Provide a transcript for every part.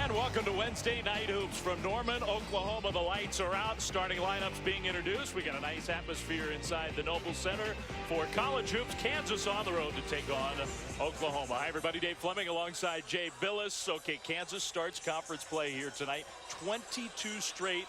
And welcome to Wednesday Night Hoops from Norman, Oklahoma. The lights are out. Starting lineups being introduced. We got a nice atmosphere inside the Noble Center for college hoops. Kansas on the road to take on Oklahoma. Hi, everybody. Dave Fleming alongside Jay Billis. Okay, Kansas starts conference play here tonight. 22 straight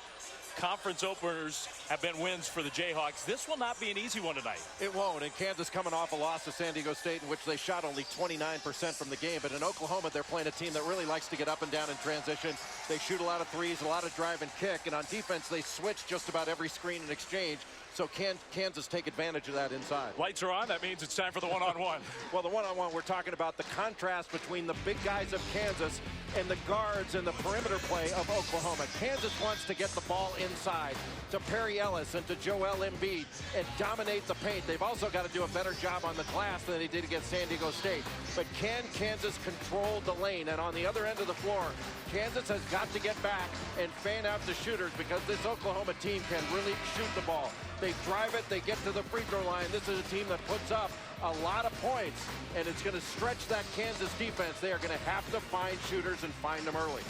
conference openers have been wins for the Jayhawks. This will not be an easy one tonight. It won't. And Kansas coming off a loss to San Diego State in which they shot only 29% from the game. But in Oklahoma, they're playing a team that really likes to get up and down in transition. They shoot a lot of threes, a lot of drive and kick. And on defense, they switch just about every screen and exchange. So can Kansas take advantage of that inside? Lights are on. That means it's time for the one-on-one. Well, the one-on-one, we're talking about the contrast between the big guys of Kansas and the guards and the perimeter play of Oklahoma. Kansas wants to get the ball inside to Perry Ellis and to Joel Embiid and dominate the paint. They've also got to do a better job on the glass than they did against San Diego State. But can Kansas control the lane? And on the other end of the floor, Kansas has got to get back and fan out the shooters because this Oklahoma team can really shoot the ball. They drive it, they get to the free throw line. This is a team that puts up a lot of points, and it's going to stretch that Kansas defense. They are going to have to find shooters and find them early.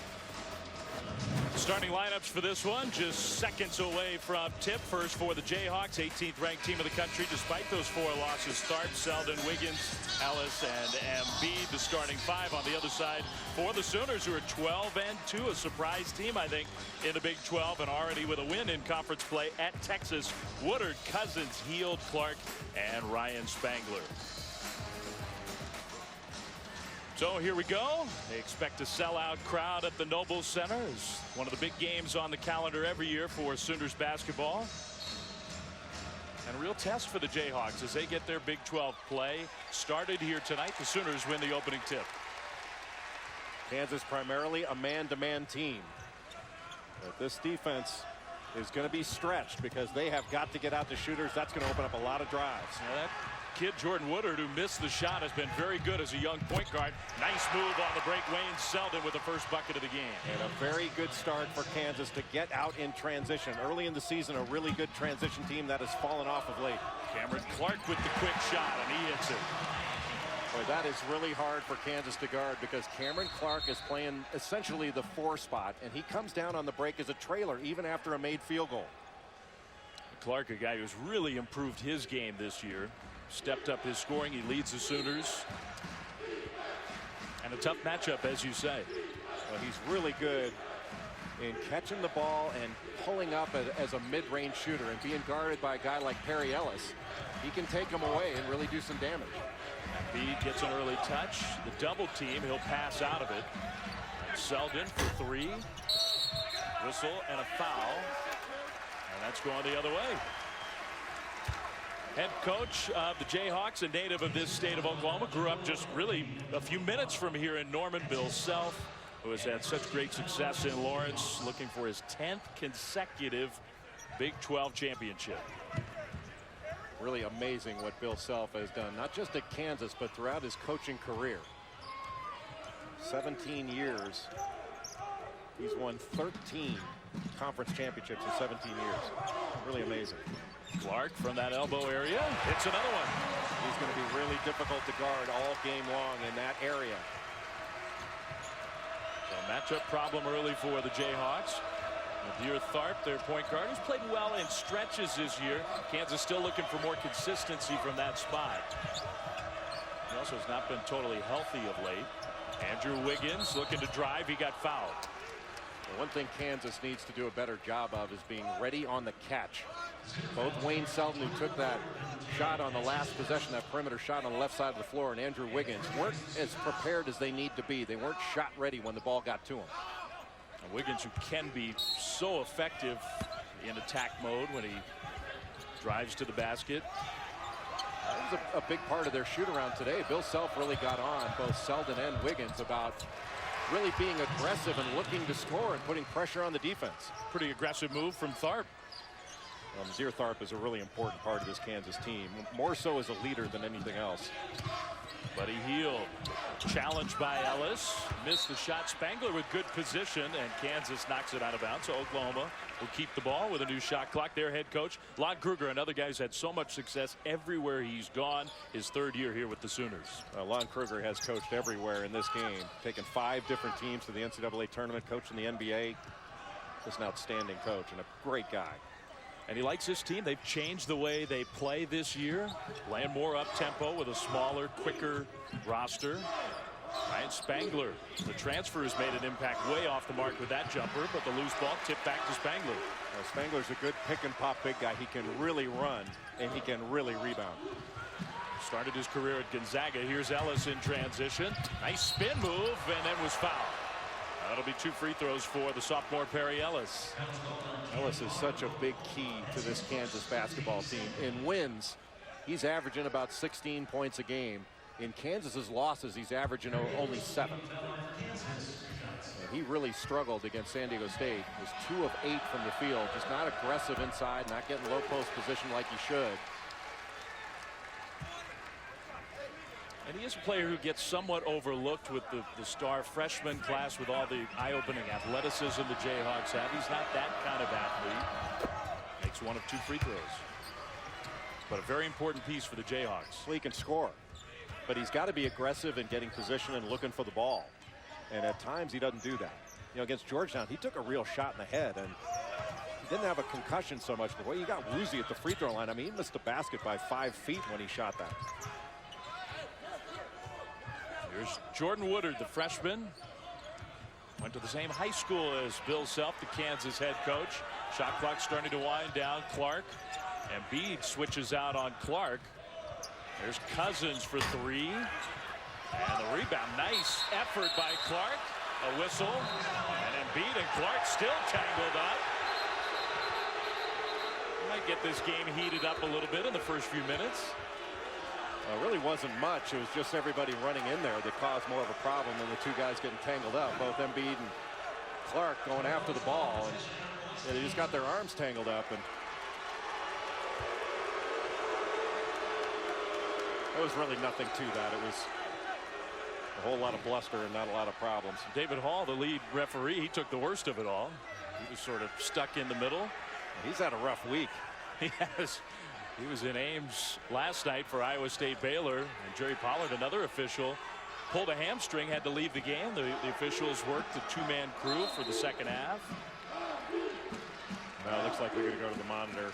Starting lineups for this one, just seconds away from tip. First for the Jayhawks, 18th ranked team of the country, despite those 4 losses. Tharp, Selden, Wiggins, Ellis, and Embiid, the starting 5 on the other side for the Sooners, who are 12-2, a surprise team, I think, in the Big 12, and already with a win in conference play at Texas. Woodard, Cousins, Hield, Clark, and Ryan Spangler. So here we go. They expect a sellout crowd at the Noble Center. It's one of the big games on the calendar every year for Sooners basketball. And a real test for the Jayhawks as they get their Big 12 play started here tonight. The Sooners win the opening tip. Kansas primarily a man-to-man team. But this defense is going to be stretched because they have got to get out the shooters. That's going to open up a lot of drives. Now that kid Jordan Woodard, who missed the shot, has been very good as a young point guard. Nice move on the break. Wayne Selden with the first bucket of the game. And a very good start for Kansas to get out in transition. Early in the season, a really good transition team that has fallen off of late. Cameron Clark with the quick shot, and he hits it. Boy, that is really hard for Kansas to guard because Cameron Clark is playing essentially the 4 spot, and he comes down on the break as a trailer even after a made field goal. Clark, a guy who's really improved his game this year. Stepped up his scoring. He leads the Sooners. And a tough matchup, as you say. Well, he's really good in catching the ball and pulling up as a mid-range shooter and being guarded by a guy like Perry Ellis. He can take him away and really do some damage. Embiid gets an early touch. The double team, he'll pass out of it. Selden for 3. Whistle and a foul. And that's going the other way. Head coach of the Jayhawks, a native of this state of Oklahoma, grew up just really a few minutes from here in Norman. Bill Self, who has had such great success in Lawrence, looking for his 10th consecutive Big 12 championship. Really amazing what Bill Self has done, not just at Kansas, but throughout his coaching career. 17 years. He's won 13 conference championships in 17 years. Really amazing. Clark from that elbow area hits another one. He's going to be really difficult to guard all game long in that area. So matchup problem early for the Jayhawks. Nadir Tharp, their point guard, has played well in stretches this year. Kansas still looking for more consistency from that spot. He also has not been totally healthy of late. Andrew Wiggins looking to drive. He got fouled. The one thing Kansas needs to do a better job of is being ready on the catch. Both Wayne Selden, who took that shot on the last possession, that perimeter shot on the left side of the floor, and Andrew Wiggins weren't as prepared as they need to be. They weren't shot ready when the ball got to them. And Wiggins, who can be so effective in attack mode when he drives to the basket. That was a big part of their shoot-around today. Bill Self really got on both Selden and Wiggins about really being aggressive and looking to score and putting pressure on the defense. Pretty aggressive move from Tharp. Ziertharp is a really important part of this Kansas team, more so as a leader than anything else. Buddy Hield challenged by Ellis, missed the shot. Spangler with good position, and Kansas knocks it out of bounds. So Oklahoma will keep the ball with a new shot clock. Their head coach, Lon Kruger, another guy who's had so much success everywhere he's gone. His third year here with the Sooners. Lon Kruger has coached everywhere in this game, taken 5 different teams to the NCAA tournament, coached in the NBA. Just an outstanding coach and a great guy. And he likes his team. They've changed the way they play this year, playing more up-tempo with a smaller, quicker roster. Ryan Spangler, the transfer, has made an impact way off the mark with that jumper, but the loose ball tipped back to Spangler. Well, Spangler's a good pick-and-pop big guy. He can really run, and he can really rebound. Started his career at Gonzaga. Here's Ellis in transition. Nice spin move, and then was fouled. That'll be 2 free throws for the sophomore Perry Ellis. Ellis is such a big key to this Kansas basketball team. In wins, he's averaging about 16 points a game. In Kansas's losses, he's averaging only 7. And he really struggled against San Diego State. He was 2 of 8 from the field, just not aggressive inside, not getting low post position like he should. And he is a player who gets somewhat overlooked with the star freshman class, with all the eye-opening athleticism the Jayhawks have. He's not that kind of athlete. Makes 1 of 2 free throws. But a very important piece for the Jayhawks. Well, he can score, but he's got to be aggressive in getting position and looking for the ball. And at times he doesn't do that. You know, against Georgetown, he took a real shot in the head, and he didn't have a concussion so much. But well, you got woozy at the free throw line. I mean, he missed the basket by 5 feet when he shot that. Here's Jordan Woodard, the freshman. Went to the same high school as Bill Self, the Kansas head coach. Shot clock starting to wind down. Clark. Embiid switches out on Clark. There's Cousins for 3. And the rebound. Nice effort by Clark. A whistle. And Embiid and Clark still tangled up. Might get this game heated up a little bit in the first few minutes. It really wasn't much. It was just everybody running in there that caused more of a problem than the 2 guys getting tangled up. Both Embiid and Clark going after the ball, and they just got their arms tangled up. And there was really nothing to that. It was a whole lot of bluster and not a lot of problems. David Hall, the lead referee, he took the worst of it all. He was sort of stuck in the middle. He's had a rough week. He has. He was in Ames last night for Iowa State Baylor, and Jerry Pollard, another official, pulled a hamstring, had to leave the game. The officials worked the 2-man crew for the second half. Well, it looks like we're going to go to the monitor.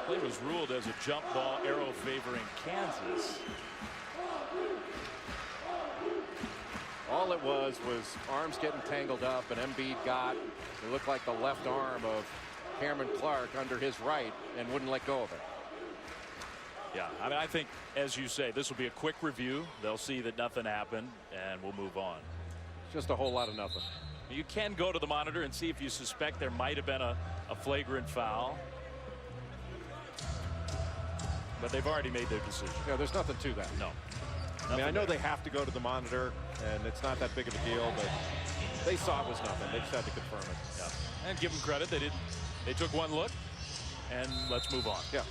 Play was ruled as a jump ball, arrow favoring Kansas. All it was arms getting tangled up, and Embiid got, it looked like the left arm of Cameron Clark under his right and wouldn't let go of it. Yeah, I mean, I think, as you say, this will be a quick review. They'll see that nothing happened, and we'll move on. Just a whole lot of nothing. You can go to the monitor and see if you suspect there might have been a flagrant foul. But they've already made their decision. Yeah, there's nothing to that. No. I mean, I know they have to go to the monitor, and it's not that big of a deal, but they saw it was nothing. They just had to confirm it. Yeah. And give them credit. They didn't. They took one look, and let's move on. Yeah.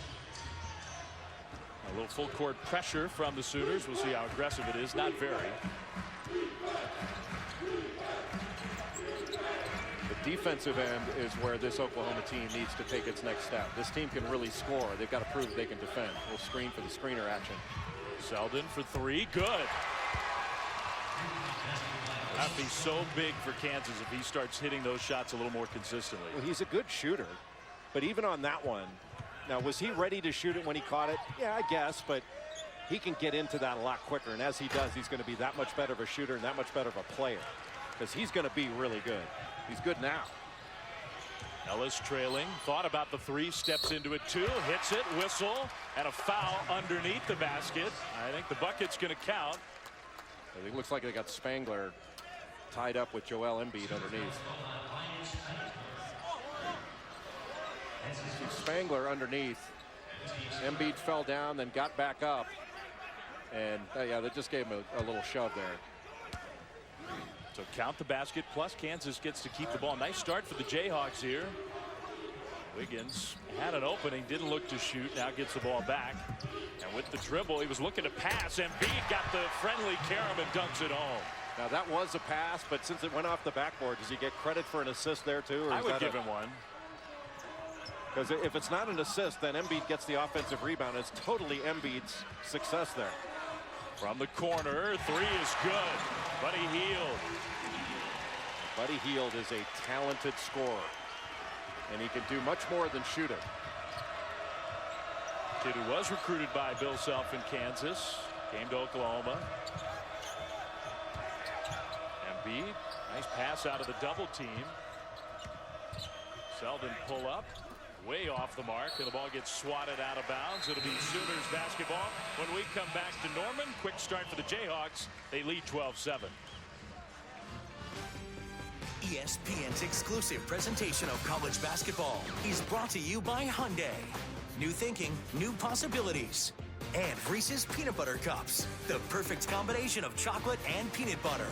A little full court pressure from the Sooners. We'll see how aggressive it is. Not very. The defensive end is where this Oklahoma team needs to take its next step. This team can really score. They've got to prove they can defend. We'll screen for the screener action. Selden for 3. Good. That'd be so big for Kansas if he starts hitting those shots a little more consistently. Well, he's a good shooter, but even on that one, now was he ready to shoot it when he caught it? Yeah, I guess, but he can get into that a lot quicker, and as he does, he's going to be that much better of a shooter and that much better of a player, because he's going to be really good. He's good now. Ellis trailing, thought about the 3, steps into it 2, hits it, whistle, and a foul underneath the basket. I think the bucket's going to count. It looks like they got Spangler tied up with Joel Embiid underneath. See Spangler underneath. Embiid fell down, then got back up, and yeah, they just gave him a little shove there. So count the basket, plus Kansas gets to keep the ball. Nice start for the Jayhawks here. Wiggins had an opening, didn't look to shoot, now gets the ball back. And with the dribble, he was looking to pass. Embiid got the friendly carom and dunks it home. Now that was a pass, but since it went off the backboard, does he get credit for an assist there too? Or I would give him one. Because if it's not an assist, then Embiid gets the offensive rebound. It's totally Embiid's success there. From the corner, three is good. Buddy Hield. Buddy Hield is a talented scorer, and he can do much more than shoot it. Kid who was recruited by Bill Self in Kansas, came to Oklahoma. Embiid, nice pass out of the double team. Selden pull up, way off the mark, and the ball gets swatted out of bounds. It'll be Sooners basketball. When we come back to Norman, quick start for the Jayhawks. They lead 12-7. ESPN's exclusive presentation of college basketball is brought to you by Hyundai. New thinking, new possibilities. And Reese's Peanut Butter Cups, the perfect combination of chocolate and peanut butter.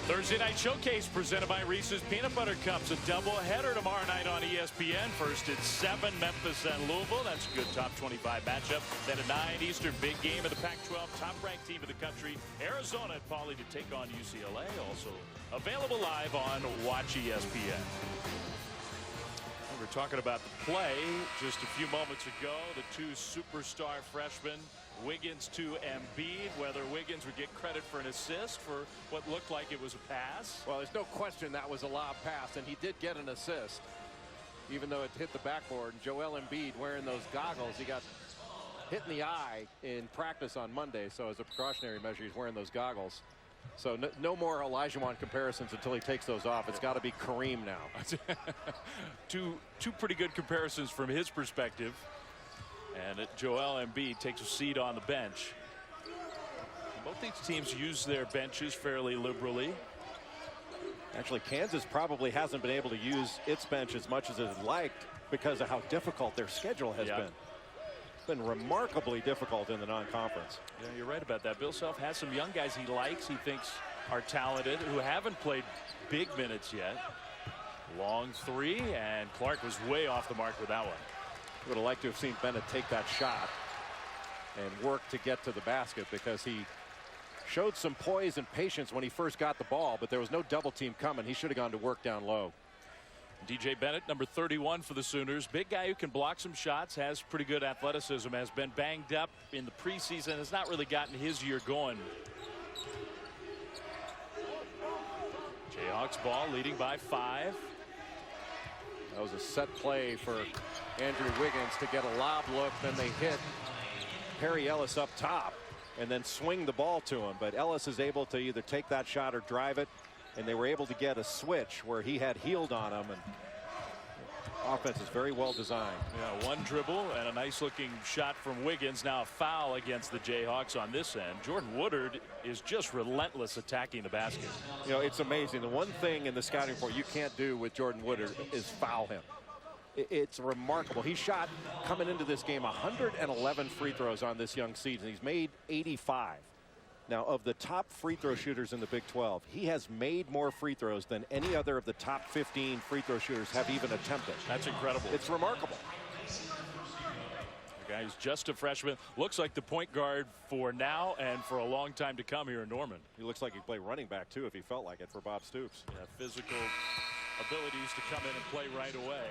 Thursday Night Showcase presented by Reese's Peanut Butter Cups. A doubleheader tomorrow night on ESPN. First at 7, Memphis and Louisville. That's a good top 25 matchup. Then at 9 Eastern, big game of the Pac-12, top-ranked team of the country. Arizona at Pauley to take on UCLA. Also available live on Watch ESPN. We were talking about the play just a few moments ago. The two superstar freshmen, Wiggins to Embiid, whether Wiggins would get credit for an assist for what looked like it was a pass. Well, there's no question that was a lob pass, and he did get an assist, even though it hit the backboard. And Joel Embiid wearing those goggles, he got hit in the eye in practice on Monday, so as a precautionary measure, he's wearing those goggles. So no more Olajuwon comparisons until he takes those off. It's got to be Kareem now. two pretty good comparisons from his perspective. And Joel Embiid takes a seat on the bench. Both these teams use their benches fairly liberally. Actually, Kansas probably hasn't been able to use its bench as much as it had liked because of how difficult their schedule has been. It's been remarkably difficult in the non-conference. Yeah, you're right about that. Bill Self has some young guys he likes, he thinks are talented, who haven't played big minutes yet. Long three, and Clark was way off the mark with that one. Would have liked to have seen Bennett take that shot and work to get to the basket, because he showed some poise and patience when he first got the ball, but there was no double team coming. He should have gone to work down low. DJ Bennett, number 31 for the Sooners. Big guy who can block some shots, has pretty good athleticism, has been banged up in the preseason, has not really gotten his year going. Jayhawks ball leading by 5. That was a set play for Andrew Wiggins to get a lob look. Then they hit Perry Ellis up top and then swing the ball to him. But Ellis is able to either take that shot or drive it. And they were able to get a switch where he had Hield on him. And offense is very well designed. Yeah, one dribble and a nice looking shot from Wiggins. Now a foul against the Jayhawks on this end. Jordan Woodard is just relentless attacking the basket. You know, it's amazing. The one thing in the scouting report you can't do with Jordan Woodard is foul him. It's remarkable. He shot, coming into this game, 111 free throws on this young season. He's made 85. Now, of the top free throw shooters in the Big 12, he has made more free throws than any other of the top 15 free throw shooters have even attempted. That's incredible. It's remarkable. The guy who's just a freshman, looks like the point guard for now and for a long time to come here in Norman. He looks like he'd play running back, too, if he felt like it, for Bob Stoops. Yeah, physical abilities to come in and play right away.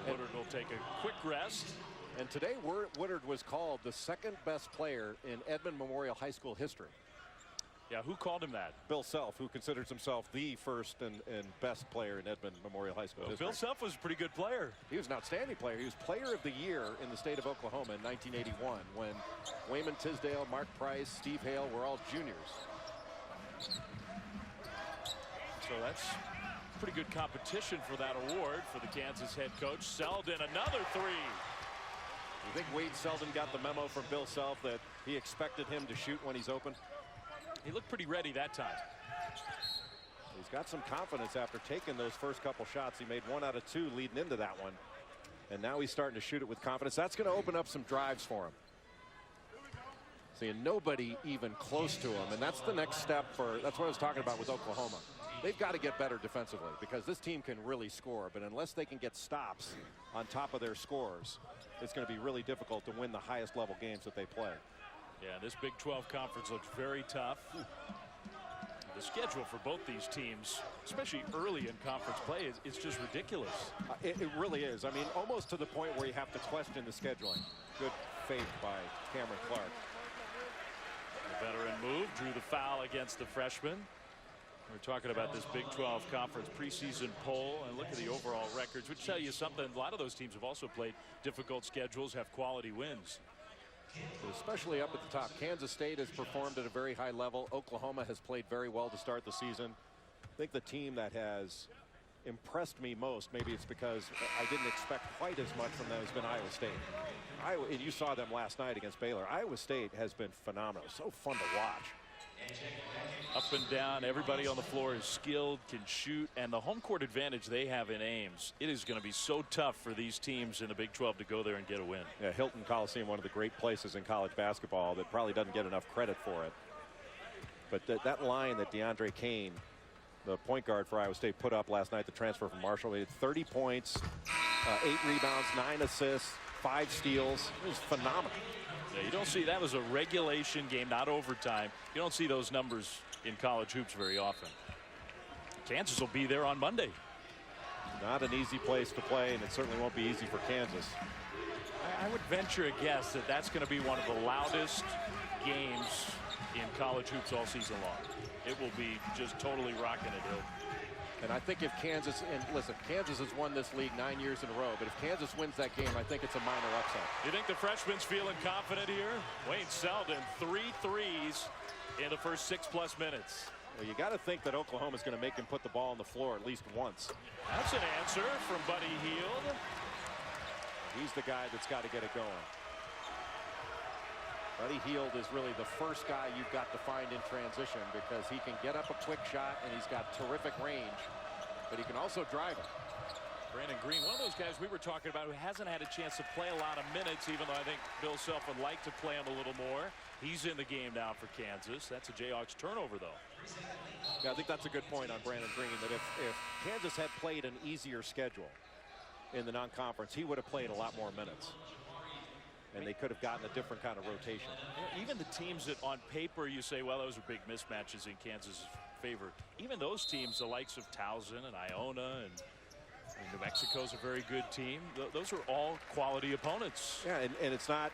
Woodard will take a quick rest. And today, Woodard was called the second best player in Edmond Memorial High School history. Yeah, who called him that? Bill Self, who considers himself the first and best player in Edmond Memorial High School history. Bill Self was a pretty good player. He was an outstanding player. He was player of the year in the state of Oklahoma in 1981 when Wayman Tisdale, Mark Price, Steve Hale were all juniors. So that's pretty good competition for that award for the Kansas head coach. Selden, another three. You think Wade Selden got the memo from Bill Self that he expected him to shoot when he's open? He looked pretty ready that time. He's got some confidence after taking those first couple shots. He made 1 out of 2 leading into that one. And now he's starting to shoot it with confidence. That's going to open up some drives for him. Seeing nobody even close to him. And that's the next step for, that's what I was talking about with Oklahoma. they've got to get better defensively because this team can really score. But unless they can get stops on top of their scores, it's going to be really difficult to win the highest level games that they play. Yeah, this Big 12 conference looks very tough. The schedule for both these teams, especially early in conference play, is just ridiculous. It really is. I mean, almost to the point where you have to question the scheduling. Good fake by Cameron Clark. The veteran move, drew the foul against the freshman. We're talking about this Big 12 conference preseason poll, and look at the overall records, which tell you something. A lot of those teams have also played difficult schedules, have quality wins. Especially up at the top. Kansas State has performed at a very high level. Oklahoma has played very well to start the season. I think the team that has impressed me most, maybe it's because I didn't expect quite as much from them, has been Iowa State. And you saw them last night against Baylor. Iowa State has been phenomenal. So fun to watch. Up and down, everybody on the floor is skilled, can shoot, and the home court advantage they have in Ames. It is going to be so tough for these teams in the Big 12 to go there and get a win. Yeah, Hilton Coliseum, one of the great places in college basketball that probably doesn't get enough credit for it. But that line that DeAndre Kane, the point guard for Iowa State, put up last night, the transfer from Marshall, he had 30 points, 8 rebounds, 9 assists, 5 steals. It was phenomenal. Yeah, you don't see that was a regulation game, not overtime. You don't see those numbers in college hoops very often. Kansas will be there on Monday. Not an easy place to play, and it certainly won't be easy for Kansas. I would venture a guess that that's going to be one of the loudest games in college hoops all season long. It will be just totally rocking it, Hill. And I think if Kansas, and listen, Kansas has won this league 9 years in a row, but if Kansas wins that game, I think it's a minor upset. You think the freshman's feeling confident here? Wayne Selden, 3 threes in the first 6+ minutes. Well, you got to think that Oklahoma's going to make him put the ball on the floor at least once. That's an answer from Buddy Hield. He's the guy that's got to get it going. Buddy Hield is really the first guy you've got to find in transition because he can get up a quick shot and he's got terrific range, but he can also drive it. Brandon Green, one of those guys we were talking about who hasn't had a chance to play a lot of minutes, even though I think Bill Self would like to play him a little more. He's in the game now for Kansas. That's a Jayhawks turnover, though. Yeah, I think that's a good point on Brandon Green, that if Kansas had played an easier schedule in the non-conference, he would have played a lot more minutes. And they could have gotten a different kind of rotation. Yeah, even the teams that on paper you say, well, those are big mismatches in Kansas' favor. Even those teams, the likes of Towson and Iona and New Mexico's a very good team. Those are all quality opponents. Yeah, and it's not,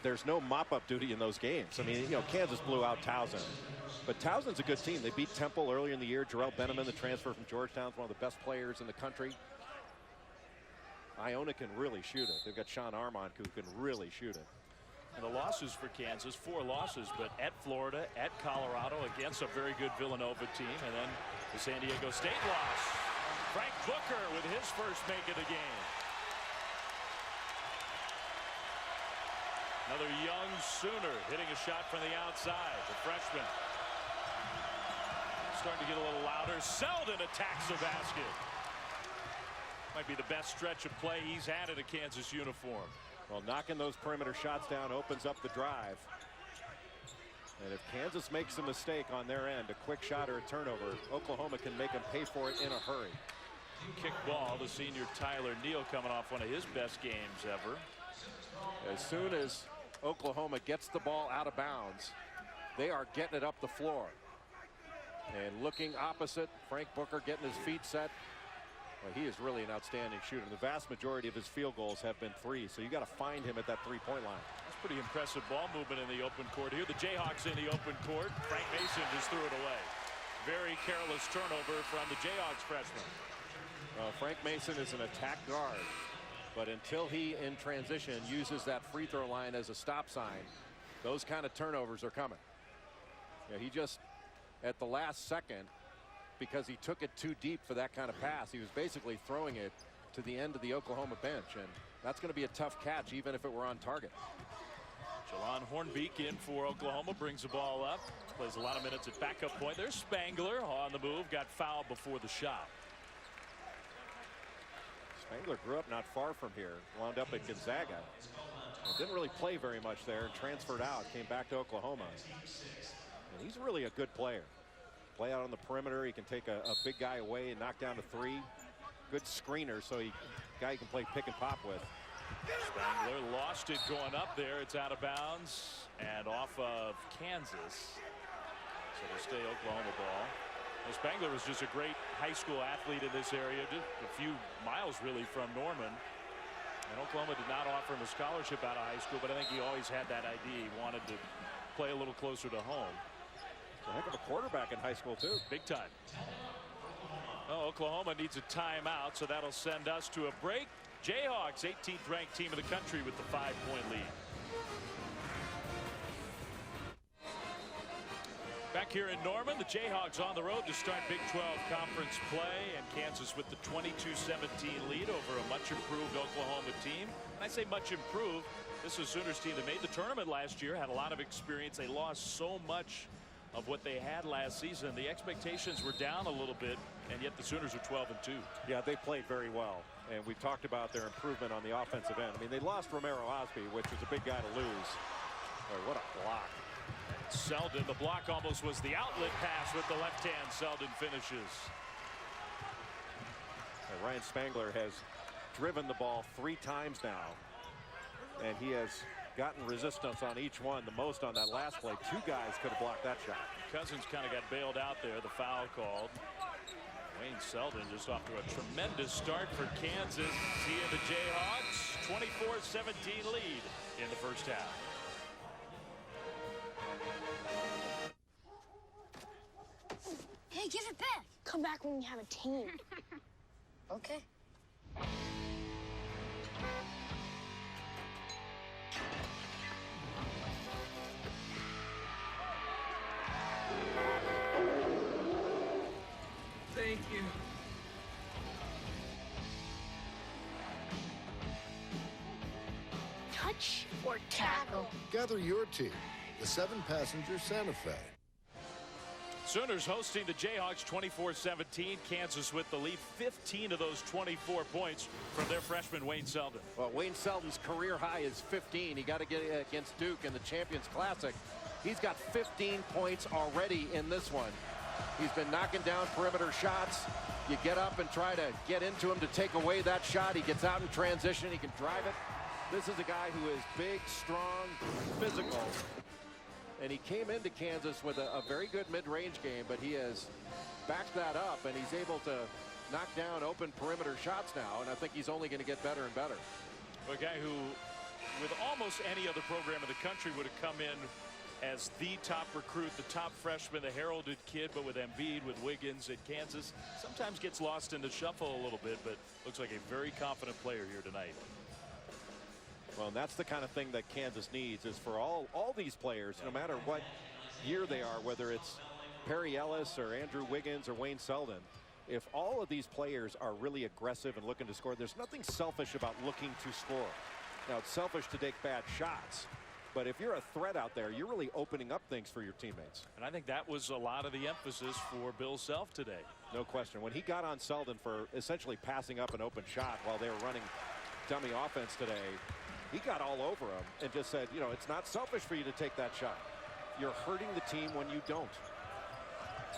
there's no mop-up duty in those games. I mean, you know, Kansas blew out Towson. But Towson's a good team. They beat Temple earlier in the year. Jarrell Benjamin, the transfer from Georgetown, is one of the best players in the country. Iona can really shoot it. They've got Sean Armand who can really shoot it. And the losses for Kansas, 4 losses, but at Florida, at Colorado, against a very good Villanova team, and then the San Diego State loss. Frank Booker with his first make of the game. Another young Sooner hitting a shot from the outside. The freshman starting to get a little louder. Selden attacks the basket. Might be the best stretch of play he's had in a Kansas uniform. Well, knocking those perimeter shots down opens up the drive. And if Kansas makes a mistake on their end, a quick shot or a turnover, Oklahoma can make them pay for it in a hurry. Kick ball, the senior Tyler Neal coming off one of his best games ever. As soon as Oklahoma gets the ball out of bounds, they are getting it up the floor. And looking opposite, Frank Booker getting his feet set. Well, he is really an outstanding shooter. The vast majority of his field goals have been threes, so you got to find him at that three-point line. That's pretty impressive ball movement in the open court here. The Jayhawks in the open court. Frank Mason just threw it away. Very careless turnover from the Jayhawks freshman. Frank Mason is an attack guard, but until he, in transition, uses that free throw line as a stop sign, those kind of turnovers are coming. Yeah, he just, at the last second, because he took it too deep for that kind of pass, he was basically throwing it to the end of the Oklahoma bench, and that's going to be a tough catch even if it were on target. Jalon Hornbeek in for Oklahoma, brings the ball up, plays a lot of minutes at backup point. There's Spangler on the move, got fouled before the shot. Spangler grew up not far from here, wound up at Gonzaga. Didn't really play very much there, transferred out, came back to Oklahoma. And he's really a good player. Play out on the perimeter. He can take a big guy away and knock down to 3. Good screener, so guy you can play pick and pop with. Spangler lost it going up there. It's out of bounds and off of Kansas. So it'll stay Oklahoma ball. Well, Spangler was just a great high school athlete in this area, just a few miles really from Norman. And Oklahoma did not offer him a scholarship out of high school, but I think he always had that idea. He wanted to play a little closer to home. A heck of a quarterback in high school too. Big time. Oh, Oklahoma needs a timeout, so that'll send us to a break. Jayhawks, 18th ranked team of the country with the 5-point lead. Back here in Norman, the Jayhawks on the road to start Big 12 conference play, and Kansas with the 22-17 lead over a much improved Oklahoma team. And I say much improved. This is a Sooners team that made the tournament last year, had a lot of experience. They lost so much of what they had last season. The expectations were down a little bit, and yet the Sooners are 12-2. Yeah, they played very well, and we talked about their improvement on the offensive end. I mean, they lost Romero Osby, which was a big guy to lose. Boy, what a block. Selden, the block almost was the outlet pass with the left hand. Selden finishes. And Ryan Spangler has driven the ball 3 times now, and he has gotten resistance on each one. The most on that last play. 2 guys could have blocked that shot. Cousins kind of got bailed out there. The foul called. Wayne Selden just off to a tremendous start for Kansas. He and the Jayhawks 24-17 lead in the first half. Hey, give it back. Come back when you have a team. Okay. Thank you. Touch or tackle? Gather your team, the 7-passenger Santa Fe. Sooners hosting the Jayhawks 24-17. Kansas with the lead. 15 of those 24 points from their freshman Wayne Selden. Well, Wayne Selden's career high is 15. He got to get against Duke in the Champions Classic. He's got 15 points already in this one. He's been knocking down perimeter shots. You get up and try to get into him to take away that shot. He gets out in transition. He can drive it. This is a guy who is big, strong, physical. And he came into Kansas with a very good mid-range game, but he has backed that up, and he's able to knock down open perimeter shots now, and I think he's only going to get better and better. A guy who, with almost any other program in the country, would have come in as the top recruit, the top freshman, the heralded kid, but with Embiid, with Wiggins at Kansas, sometimes gets lost in the shuffle a little bit, but looks like a very confident player here tonight. Well, and that's the kind of thing that Kansas needs, is for all these players, no matter what year they are, whether it's Perry Ellis or Andrew Wiggins or Wayne Selden, if all of these players are really aggressive and looking to score, there's nothing selfish about looking to score. Now, it's selfish to take bad shots, but if you're a threat out there, you're really opening up things for your teammates. And I think that was a lot of the emphasis for Bill Self today. No question. When he got on Selden for essentially passing up an open shot while they were running dummy offense today, he got all over him and just said, you know, it's not selfish for you to take that shot. You're hurting the team when you don't.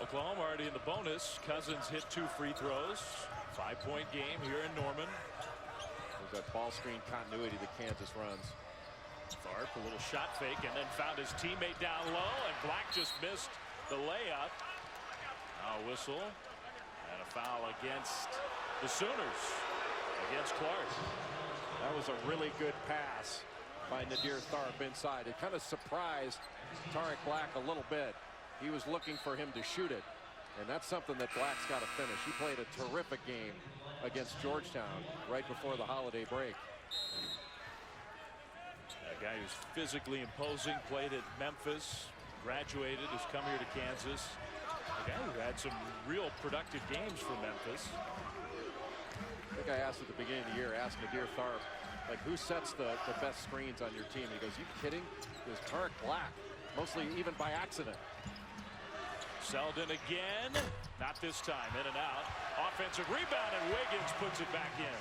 Oklahoma already in the bonus. Cousins hit 2 free throws. 5-point game here in Norman. There's that ball screen continuity that Kansas runs. Tharp, a little shot fake, and then found his teammate down low, and Black just missed the layup. Now a whistle and a foul against the Sooners, against Clark. That was a really good pass by Nadir Tharp inside. It kind of surprised Tariq Black a little bit. He was looking for him to shoot it, and that's something that Black's got to finish. He played a terrific game against Georgetown right before the holiday break. A guy who's physically imposing, played at Memphis, graduated, has come here to Kansas. A guy who had some real productive games for Memphis. I think I asked at the beginning of the year, asked Nadir Tharp, like, who sets the best screens on your team? He goes, you kidding? It was Tariq Black, mostly even by accident. Selden again, not this time, in and out. Offensive rebound, and Wiggins puts it back in.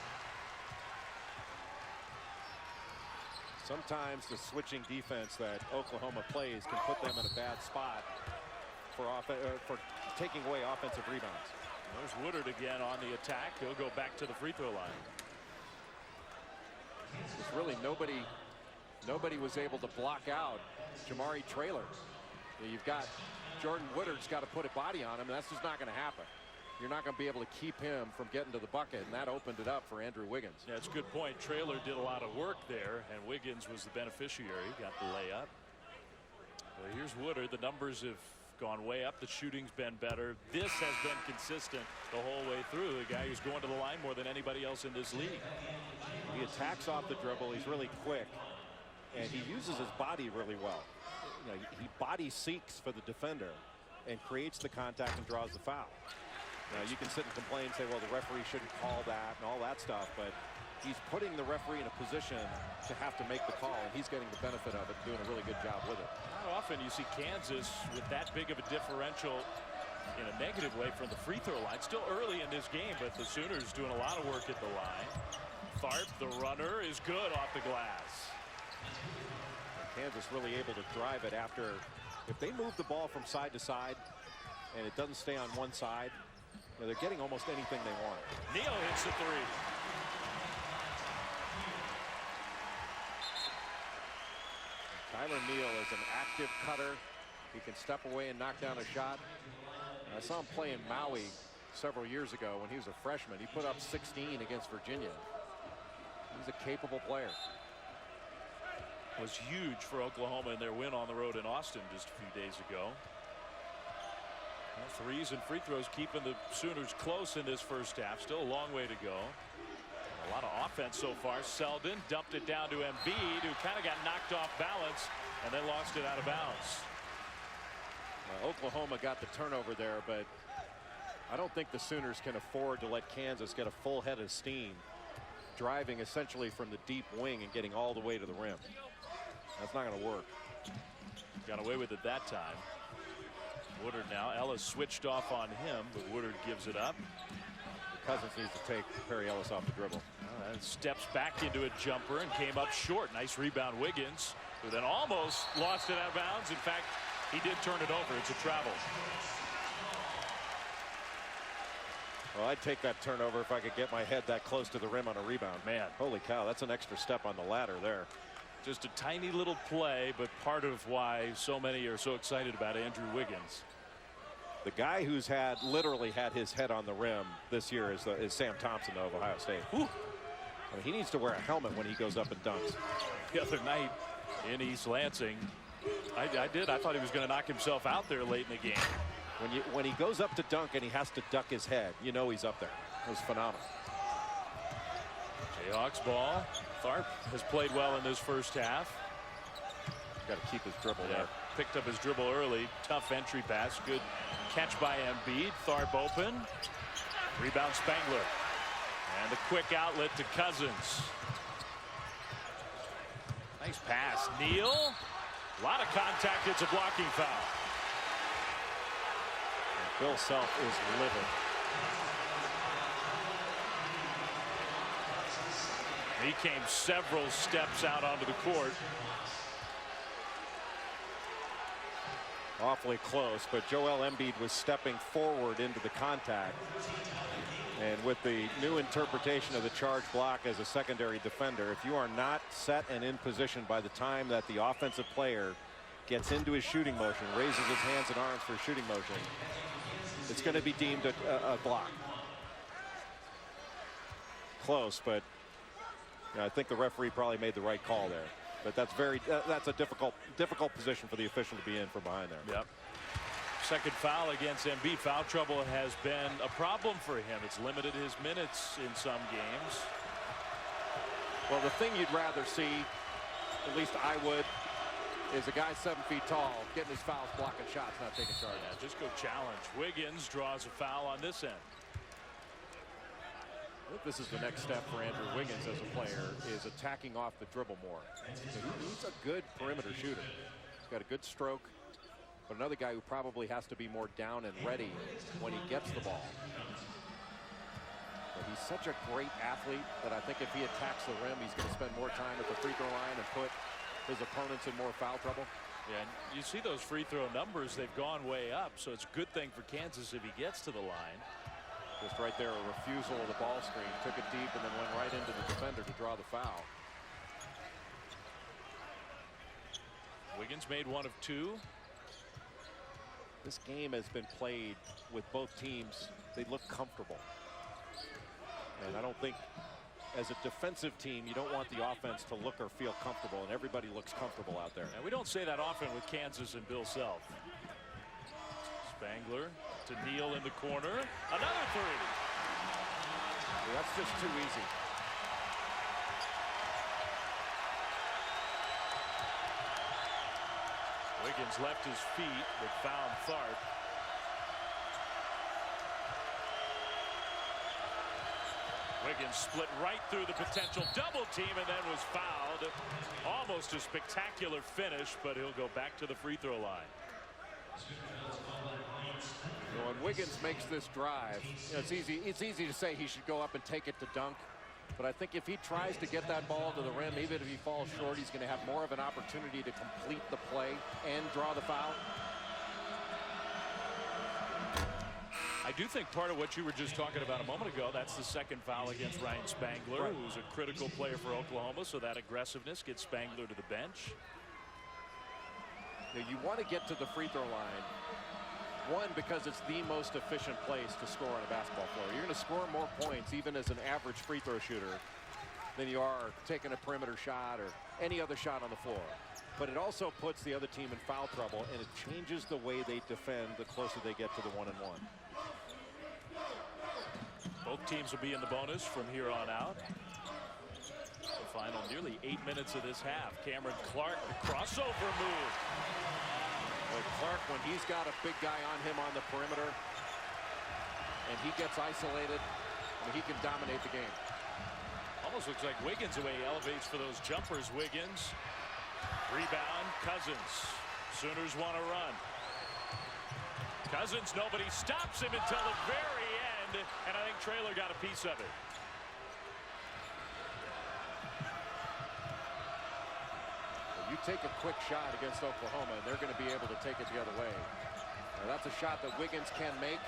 Sometimes the switching defense that Oklahoma plays can put them in a bad spot for taking away offensive rebounds. There's Woodard again on the attack. He'll go back to the free throw line. There's really nobody was able to block out Jamari Traylor. You've got Jordan Woodard's got to put a body on him, and that's just not going to happen. You're not going to be able to keep him from getting to the bucket, and that opened it up for Andrew Wiggins. Yeah, it's a good point. Traylor did a lot of work there, and Wiggins was the beneficiary. Got the layup. Well, here's Woodard. The numbers have gone way up. The shooting's been better. This has been consistent the whole way through. The guy who's going to the line more than anybody else in this league. He attacks off the dribble. He's really quick, and he uses his body really well. You know, he body seeks for the defender and creates the contact and draws the foul. Now, you can sit and complain and say, well, the referee shouldn't call that and all that stuff, but he's putting the referee in a position to have to make the call, and he's getting the benefit of it, doing a really good job with it. Not often you see Kansas with that big of a differential in a negative way from the free throw line. Still early in this game, but the Sooners doing a lot of work at the line. Tharp, the runner, is good off the glass. Kansas really able to drive it after. If they move the ball from side to side and it doesn't stay on one side, you know, they're getting almost anything they want. Neal hits the three. Tyler Neal is an active cutter. He can step away and knock down a shot. I saw him play in Maui several years ago when he was a freshman. He put up 16 against Virginia. He's a capable player. Was huge for Oklahoma in their win on the road in Austin just a few days ago. Well, threes and free throws keeping the Sooners close in this first half. Still a long way to go. A lot of offense so far. Selden dumped it down to Embiid, who kind of got knocked off balance and then lost it out of bounds. Oklahoma got the turnover there, but I don't think the Sooners can afford to let Kansas get a full head of steam, driving essentially from the deep wing and getting all the way to the rim. That's not going to work. Got away with it that time. Woodard now. Ellis switched off on him, but Woodard gives it up. Cousins needs to take Perry Ellis off the dribble. And steps back into a jumper and came up short. Nice rebound, Wiggins, who then almost lost it out of bounds. In fact, he did turn it over. It's a travel. Well, I'd take that turnover if I could get my head that close to the rim on a rebound. Man, holy cow, that's an extra step on the ladder there. Just a tiny little play, but part of why so many are so excited about Andrew Wiggins. The guy who's literally had his head on the rim this year is Sam Thompson of Ohio State. I mean, he needs to wear a helmet when he goes up and dunks. The other night in East Lansing, I thought he was going to knock himself out there late in the game. When he goes up to dunk and he has to duck his head, you know he's up there. It was phenomenal. Jayhawks ball. Tharp has played well in this first half. Got to keep his dribble there. Picked up his dribble early. Tough entry pass. Good catch by Embiid. Tharp open. Rebound Spangler. And the quick outlet to Cousins. Nice pass. Neal. A lot of contact. It's a blocking foul. And Bill Self is livid. He came several steps out onto the court. Awfully close, but Joel Embiid was stepping forward into the contact. And with the new interpretation of the charge block as a secondary defender, if you are not set and in position by the time that the offensive player gets into his shooting motion, raises his hands and arms for a shooting motion, it's going to be deemed a block. Close, but you know, I think the referee probably made the right call there. But that's a difficult position for the official to be in from behind there. Yep. Second foul against Embiid. Foul trouble has been a problem for him. It's limited his minutes in some games. Well, the thing you'd rather see, at least I would, is a guy 7 feet tall getting his fouls, blocking shots, not taking charges. Yeah, just go challenge. Wiggins draws a foul on this end. I think this is the next step for Andrew Wiggins as a player, is attacking off the dribble more. He's a good perimeter shooter. He's got a good stroke, but another guy who probably has to be more down and ready when he gets the ball. But he's such a great athlete that I think if he attacks the rim, he's going to spend more time at the free throw line and put his opponents in more foul trouble. Yeah, and you see those free throw numbers, they've gone way up, so it's a good thing for Kansas if he gets to the line. Just right there, a refusal of the ball screen, took it deep and then went right into the defender to draw the foul. Wiggins made 1 of 2. This game has been played with both teams. They look comfortable. And I don't think as a defensive team, you don't want the offense to look or feel comfortable, and everybody looks comfortable out there. And we don't say that often with Kansas and Bill Self. Spangler to Neal in the corner. Another 3. Well, that's just too easy. Wiggins left his feet, but found Tharp. Wiggins split right through the potential double team and then was fouled. Almost a spectacular finish, but he'll go back to the free throw line. When Wiggins makes this drive, it's easy to say he should go up and take it to dunk. But I think if he tries to get that ball to the rim, even if he falls short, he's going to have more of an opportunity to complete the play and draw the foul. I do think part of what you were just talking about a moment ago, that's the second foul against Ryan Spangler, right, who's a critical player for Oklahoma, so that aggressiveness gets Spangler to the bench. Now, you want to get to the free throw line, one, because it's the most efficient place to score on a basketball floor. You're going to score more points, even as an average free throw shooter, than you are taking a perimeter shot or any other shot on the floor. But it also puts the other team in foul trouble, and it changes the way they defend the closer they get to the 1-and-1. Both teams will be in the bonus from here on out. The final nearly 8 minutes of this half. Cameron Clark, the crossover move. Well, Clark, when he's got a big guy on him on the perimeter and he gets isolated, I mean, he can dominate the game. Almost looks like Wiggins, the way he elevates for those jumpers. Wiggins, rebound, Cousins. Sooners want to run. Cousins, nobody stops him until the very end, and I think Traylor got a piece of it. You take a quick shot against Oklahoma, and they're going to be able to take it the other way. Now, that's a shot that Wiggins can make,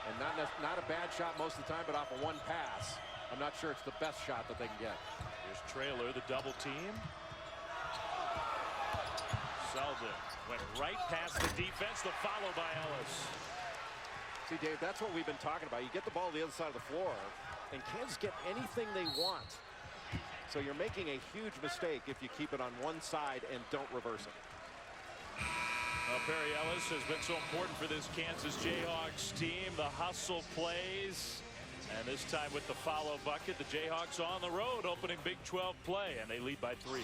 and not a bad shot most of the time, but off of one pass. I'm not sure it's the best shot that they can get. Here's Traylor, the double team. Selden went right past the defense, the follow by Ellis. See, Dave, that's what we've been talking about. You get the ball to the other side of the floor, and Kansas get anything they want. So you're making a huge mistake if you keep it on one side and don't reverse it. Well, Perry Ellis has been so important for this Kansas Jayhawks team. The hustle plays, and this time with the follow bucket, the Jayhawks on the road opening Big 12 play, and they lead by 3.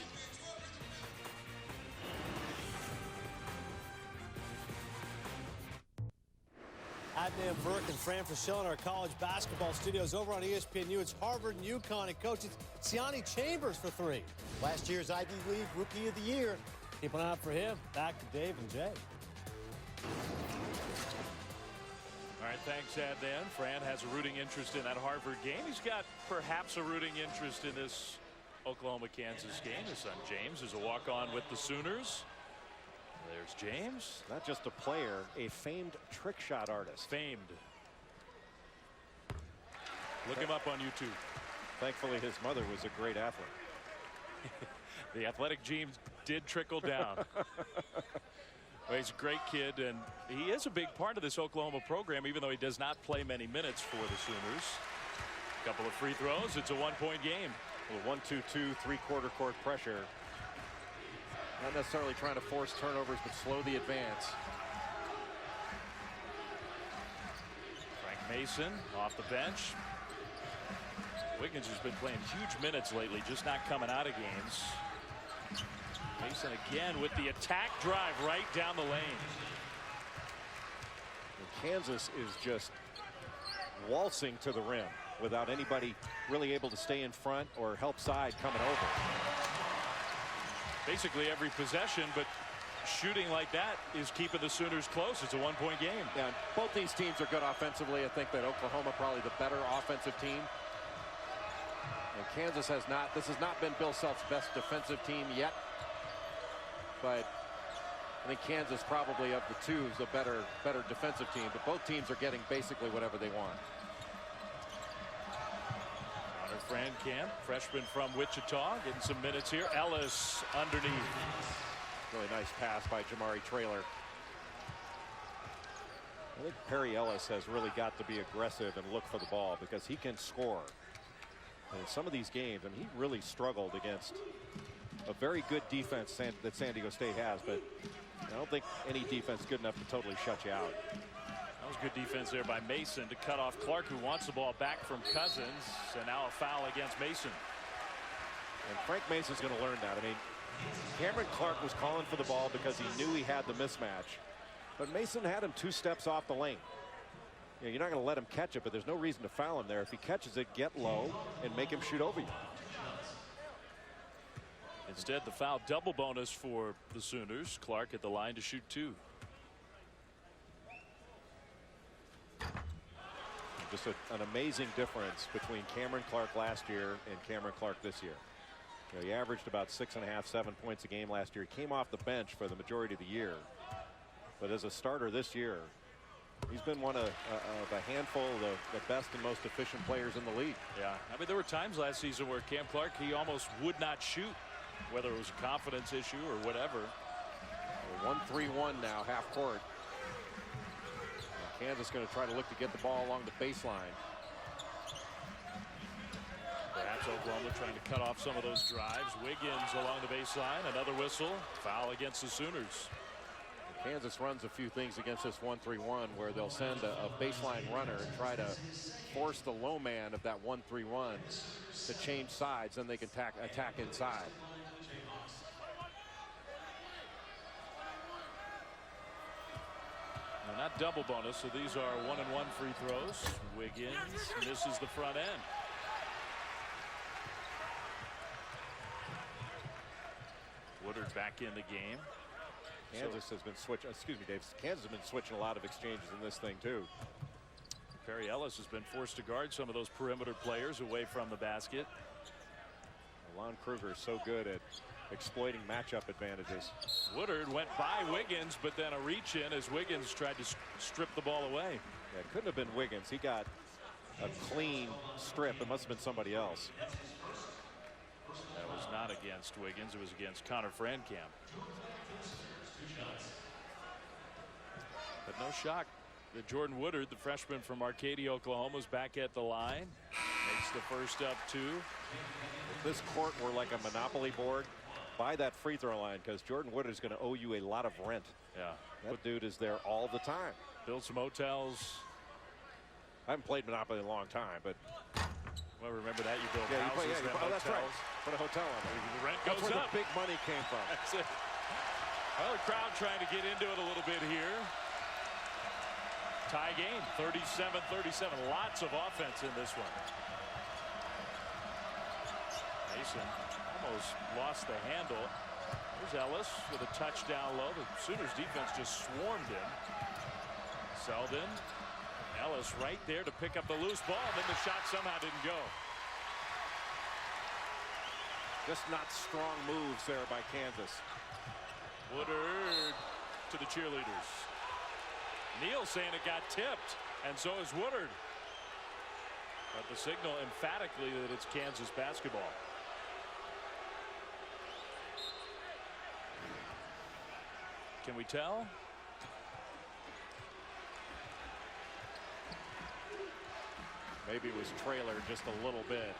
Adnan Burke and Fran Fraschilla in our college basketball studios over on ESPNU. It's Harvard and UConn, and coach, it's Siani Chambers for 3. Last year's Ivy League Rookie of the Year. Keep an eye out for him. Back to Dave and Jay. All right, thanks, Adnan. Fran has a rooting interest in that Harvard game. He's got perhaps a rooting interest in this Oklahoma-Kansas game. His son James is a walk-on with the Sooners. There's James. Not just a player, a famed trick shot artist. Famed. Look him up on YouTube. Thankfully, his mother was a great athlete. The athletic genes did trickle down. Well, he's a great kid, and he is a big part of this Oklahoma program, even though he does not play many minutes for the Sooners. A couple of free throws. It's a one-point game. Well, 1-2-2, three-quarter court pressure. Not necessarily trying to force turnovers, but slow the advance. Frank Mason off the bench. Wiggins has been playing huge minutes lately, just not coming out of games. Mason again with the attack drive right down the lane. And Kansas is just waltzing to the rim without anybody really able to stay in front or help side coming over. Basically every possession, but shooting like that is keeping the Sooners close. It's a one-point game. Yeah, both these teams are good offensively. I think that Oklahoma probably the better offensive team. And Kansas has not. This has not been Bill Self's best defensive team yet. But I think Kansas probably of the two is a better defensive team, but both teams are getting basically whatever they want. Connor Frankamp, freshman from Wichita, getting some minutes here. Ellis underneath. Really nice pass by Jamari Traylor. I think Perry Ellis has really got to be aggressive and look for the ball because he can score. And in some of these games, I mean, he really struggled against a very good defense that San Diego State has, but I don't think any defense is good enough to totally shut you out. That was good defense there by Mason to cut off Clark, who wants the ball back from Cousins, and now a foul against Mason. And Frank Mason's going to learn that. I mean, Cameron Clark was calling for the ball because he knew he had the mismatch, but Mason had him 2 steps off the lane. You know, you're not going to let him catch it, but there's no reason to foul him there. If he catches it, get low and make him shoot over you. Instead, the foul double bonus for the Sooners. Clark at the line to shoot 2. Just an amazing difference between Cameron Clark last year and Cameron Clark this year. You know, he averaged about 6.5, 7 points a game last year. He came off the bench for the majority of the year, but as a starter this year, he's been one of a handful of the best and most efficient players in the league. Yeah, I mean, there were times last season where Cam Clark, he almost would not shoot, whether it was a confidence issue or whatever. 1-3-1 now, half court. And Kansas going to try to look to get the ball along the baseline. Perhaps Oklahoma trying to cut off some of those drives. Wiggins along the baseline. Another whistle. Foul against the Sooners. Kansas runs a few things against this 1-3-1 where they'll send a baseline runner and try to force the low man of that 1-3-1 to change sides, then they can attack inside. Now, not double bonus, so these are 1-and-1 free throws. Wiggins misses the front end. Woodard back in the game. Kansas has been switching. Excuse me, Dave. Kansas has been switching a lot of exchanges in this thing too. Perry Ellis has been forced to guard some of those perimeter players away from the basket. Lon Kruger is so good at exploiting matchup advantages. Woodard went by Wiggins, but then a reach in as Wiggins tried to strip the ball away. Yeah, it couldn't have been Wiggins. He got a clean strip. It must have been somebody else. That was not against Wiggins. It was against Connor Frankamp. But no shock that Jordan Woodard, the freshman from Arcadia, Oklahoma, is back at the line. Makes the first up 2. If this court were like a Monopoly board, buy that free throw line because Jordan Woodard is going to owe you a lot of rent. Yeah. That dude is there all the time. Build some hotels. I haven't played Monopoly in a long time, but. Well, remember that you build Yeah, houses, you then that's right. hotels. Put a hotel on there. The rent That's goes where up. the big money came from. That's it. Well, the crowd trying to get into it a little bit here. Tie game, 37-37. Lots of offense in this one. Mason almost lost the handle. There's Ellis with a touchdown low. The Sooners defense just swarmed him. Selden. Ellis right there to pick up the loose ball. Then the shot somehow didn't go. Just not strong moves there by Kansas. Woodard to the cheerleaders. Neal saying it got tipped, and so is Woodard. But the signal emphatically that it's Kansas basketball. Can we tell? Maybe it was trailer just a little bit.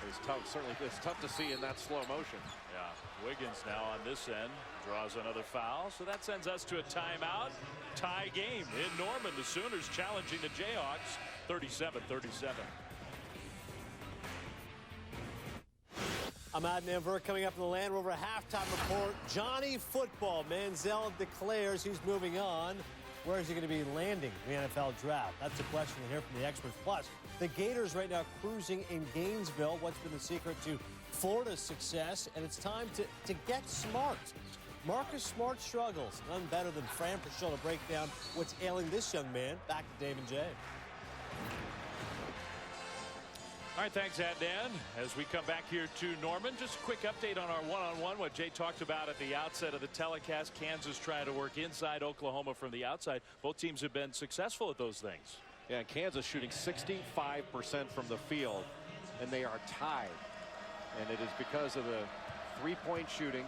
It was tough. Certainly, it's tough to see in that slow motion. Yeah, Wiggins now on this end draws another foul, so that sends us to a timeout. Tie game in Norman. The Sooners challenging the Jayhawks, 37-37. I'm Adnan Burke coming up in the Land Rover halftime report. Johnny Football. Manziel declares he's moving on. Where is he going to be landing in the NFL draft? That's a question to hear from the experts. Plus, the Gators right now cruising in Gainesville. What's been the secret to Florida's success? And it's time to get smart. Marcus Smart struggles. None better than Fran Fraschilla to break down what's ailing this young man. Back to Dave and Jay. All right, thanks, Adnan. As we come back here to Norman, just a quick update on our one-on-one, what Jay talked about at the outset of the telecast. Kansas trying to work inside, Oklahoma from the outside. Both teams have been successful at those things. Yeah, Kansas shooting 65% from the field, and they are tied. And it is because of the three-point shooting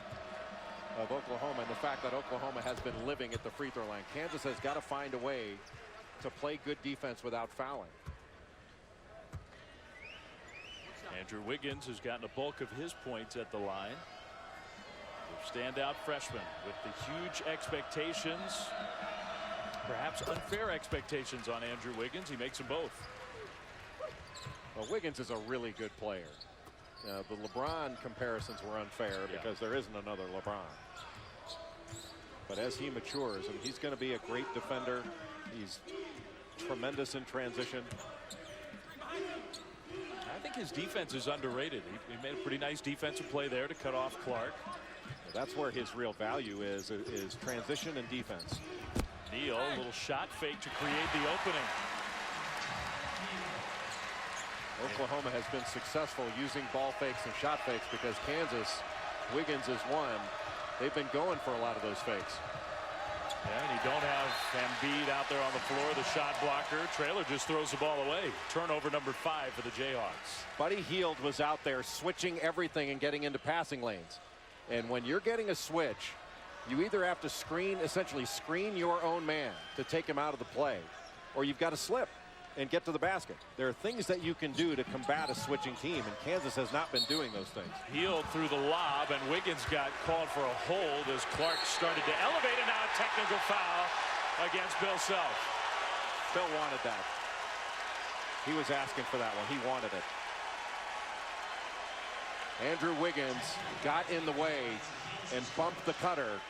of Oklahoma and the fact that Oklahoma has been living at the free throw line. Kansas has got to find a way to play good defense without fouling. Andrew Wiggins has gotten a bulk of his points at the line. Standout freshman with the huge expectations, perhaps unfair expectations on Andrew Wiggins. He makes them both. Well, Wiggins is a really good player. The LeBron comparisons were unfair because there isn't another LeBron. But as he matures, and he's going to be a great defender. He's tremendous in transition. I think his defense is underrated. He made a pretty nice defensive play there to cut off Clark. Well, that's where his real value is transition and defense. Neal, a little shot fake to create the opening. Oklahoma has been successful using ball fakes and shot fakes because Kansas, Wiggins is one. They've been going for a lot of those fakes. Yeah, and you don't have Embiid out there on the floor, the shot blocker. Traylor just throws the ball away. Turnover number 5 for the Jayhawks. Buddy Hield was out there switching everything and getting into passing lanes. And when you're getting a switch, you either have to essentially screen your own man to take him out of the play, or you've got to slip and get to the basket. There are things that you can do to combat a switching team, and Kansas has not been doing those things. Hield through the lob, and Wiggins got called for a hold as Clark started to elevate, and now a technical foul against Bill Self. Bill wanted that. He was asking for that one. He wanted it. Andrew Wiggins got in the way and bumped the cutter.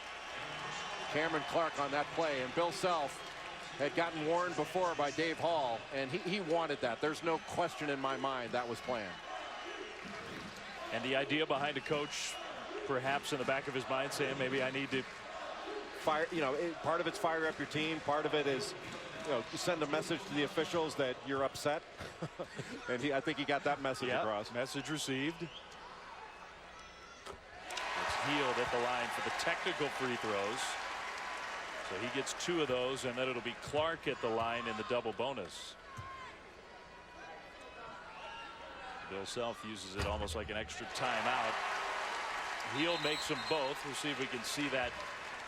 Cameron Clark on that play, and Bill Self had gotten warned before by Dave Hall, and he wanted that. There's no question in my mind that was planned. And the idea behind a coach, perhaps in the back of his mind, saying maybe I need to fire. Part of it's fire up your team. Part of it is, send a message to the officials that you're upset. And I think he got that message across. Message received. It's Hield at the line for the technical free throws. So he gets 2 of those, and then it'll be Clark at the line in the double bonus. Bill Self uses it almost like an extra timeout. Hield makes them both. We'll see if we can see that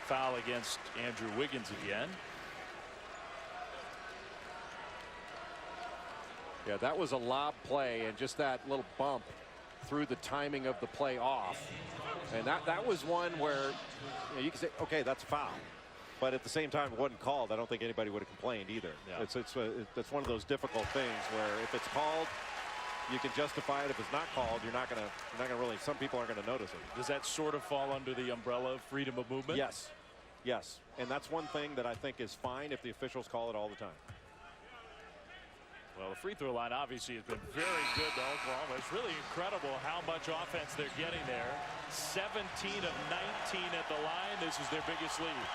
foul against Andrew Wiggins again. Yeah, that was a lob play, and just that little bump threw the timing of the play off. And that was one where you can say, okay, that's a foul. But at the same time, it wasn't called. I don't think anybody would have complained either. Yeah. It's one of those difficult things where if it's called, you can justify it. If it's not called, you're not gonna really. Some people aren't gonna notice it. Does that sort of fall under the umbrella of freedom of movement? Yes, yes, and that's one thing that I think is fine if the officials call it all the time. Well, the free throw line obviously has been very good to Oklahoma. It's really incredible how much offense they're getting there. 17 of 19 at the line. This is their biggest lead.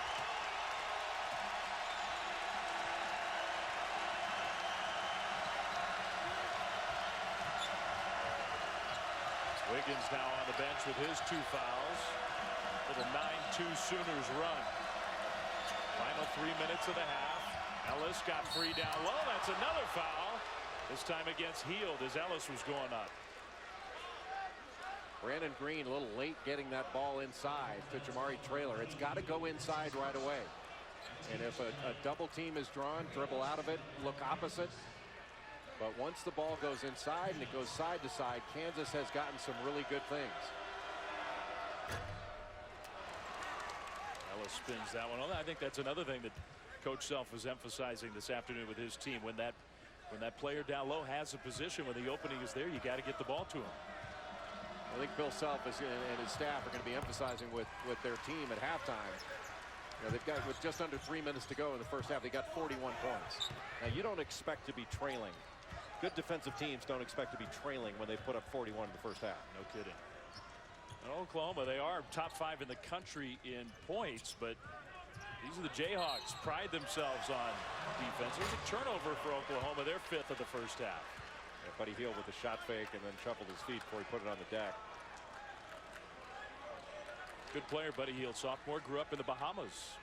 Wiggins now on the bench with his 2 fouls for the 9-2 Sooners run. Final 3 minutes of the half. Ellis got free down low. That's another foul. This time against Hield as Ellis was going up. Brandon Green a little late getting that ball inside to Jamari Traylor. It's got to go inside right away. And if a double team is drawn, dribble out of it, look opposite. But once the ball goes inside and it goes side to side, Kansas has gotten some really good things. Ellis spins that one on. I think that's another thing that Coach Self was emphasizing this afternoon with his team. When that player down low has a position, when the opening is there, you got to get the ball to him. I think Bill Self and his staff are going to be emphasizing with their team at halftime. They've got, with just under 3 minutes to go in the first half, they got 41 points. Now you don't expect to be trailing. Good defensive teams don't expect to be trailing when they put up 41 in the first half. No kidding. And Oklahoma, they are top 5 in the country in points, but these are the Jayhawks. Pride themselves on defense. There's a turnover for Oklahoma. They're 5th of the first half. Buddy Hield with a shot fake and then shuffled his feet before he put it on the deck. Good player, Buddy Hield, sophomore, grew up in the Bahamas.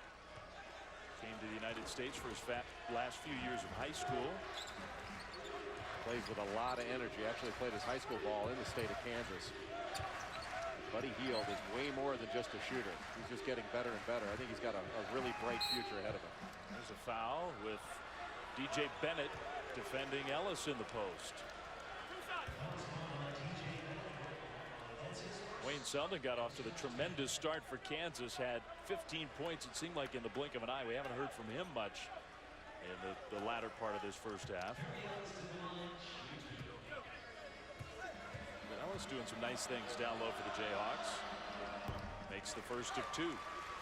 Came to the United States for his last few years of high school. Plays with a lot of energy. Actually played his high school ball in the state of Kansas. Buddy Hield is way more than just a shooter. He's just getting better and better. I think he's got a really bright future ahead of him. There's a foul with DJ Bennett defending Ellis in the post. Wayne Selden got off to the tremendous start for Kansas, had 15 points. It seemed like in the blink of an eye. We haven't heard from him much in the latter part of this first half. But Ellis doing some nice things down low for the Jayhawks. Makes the first of two.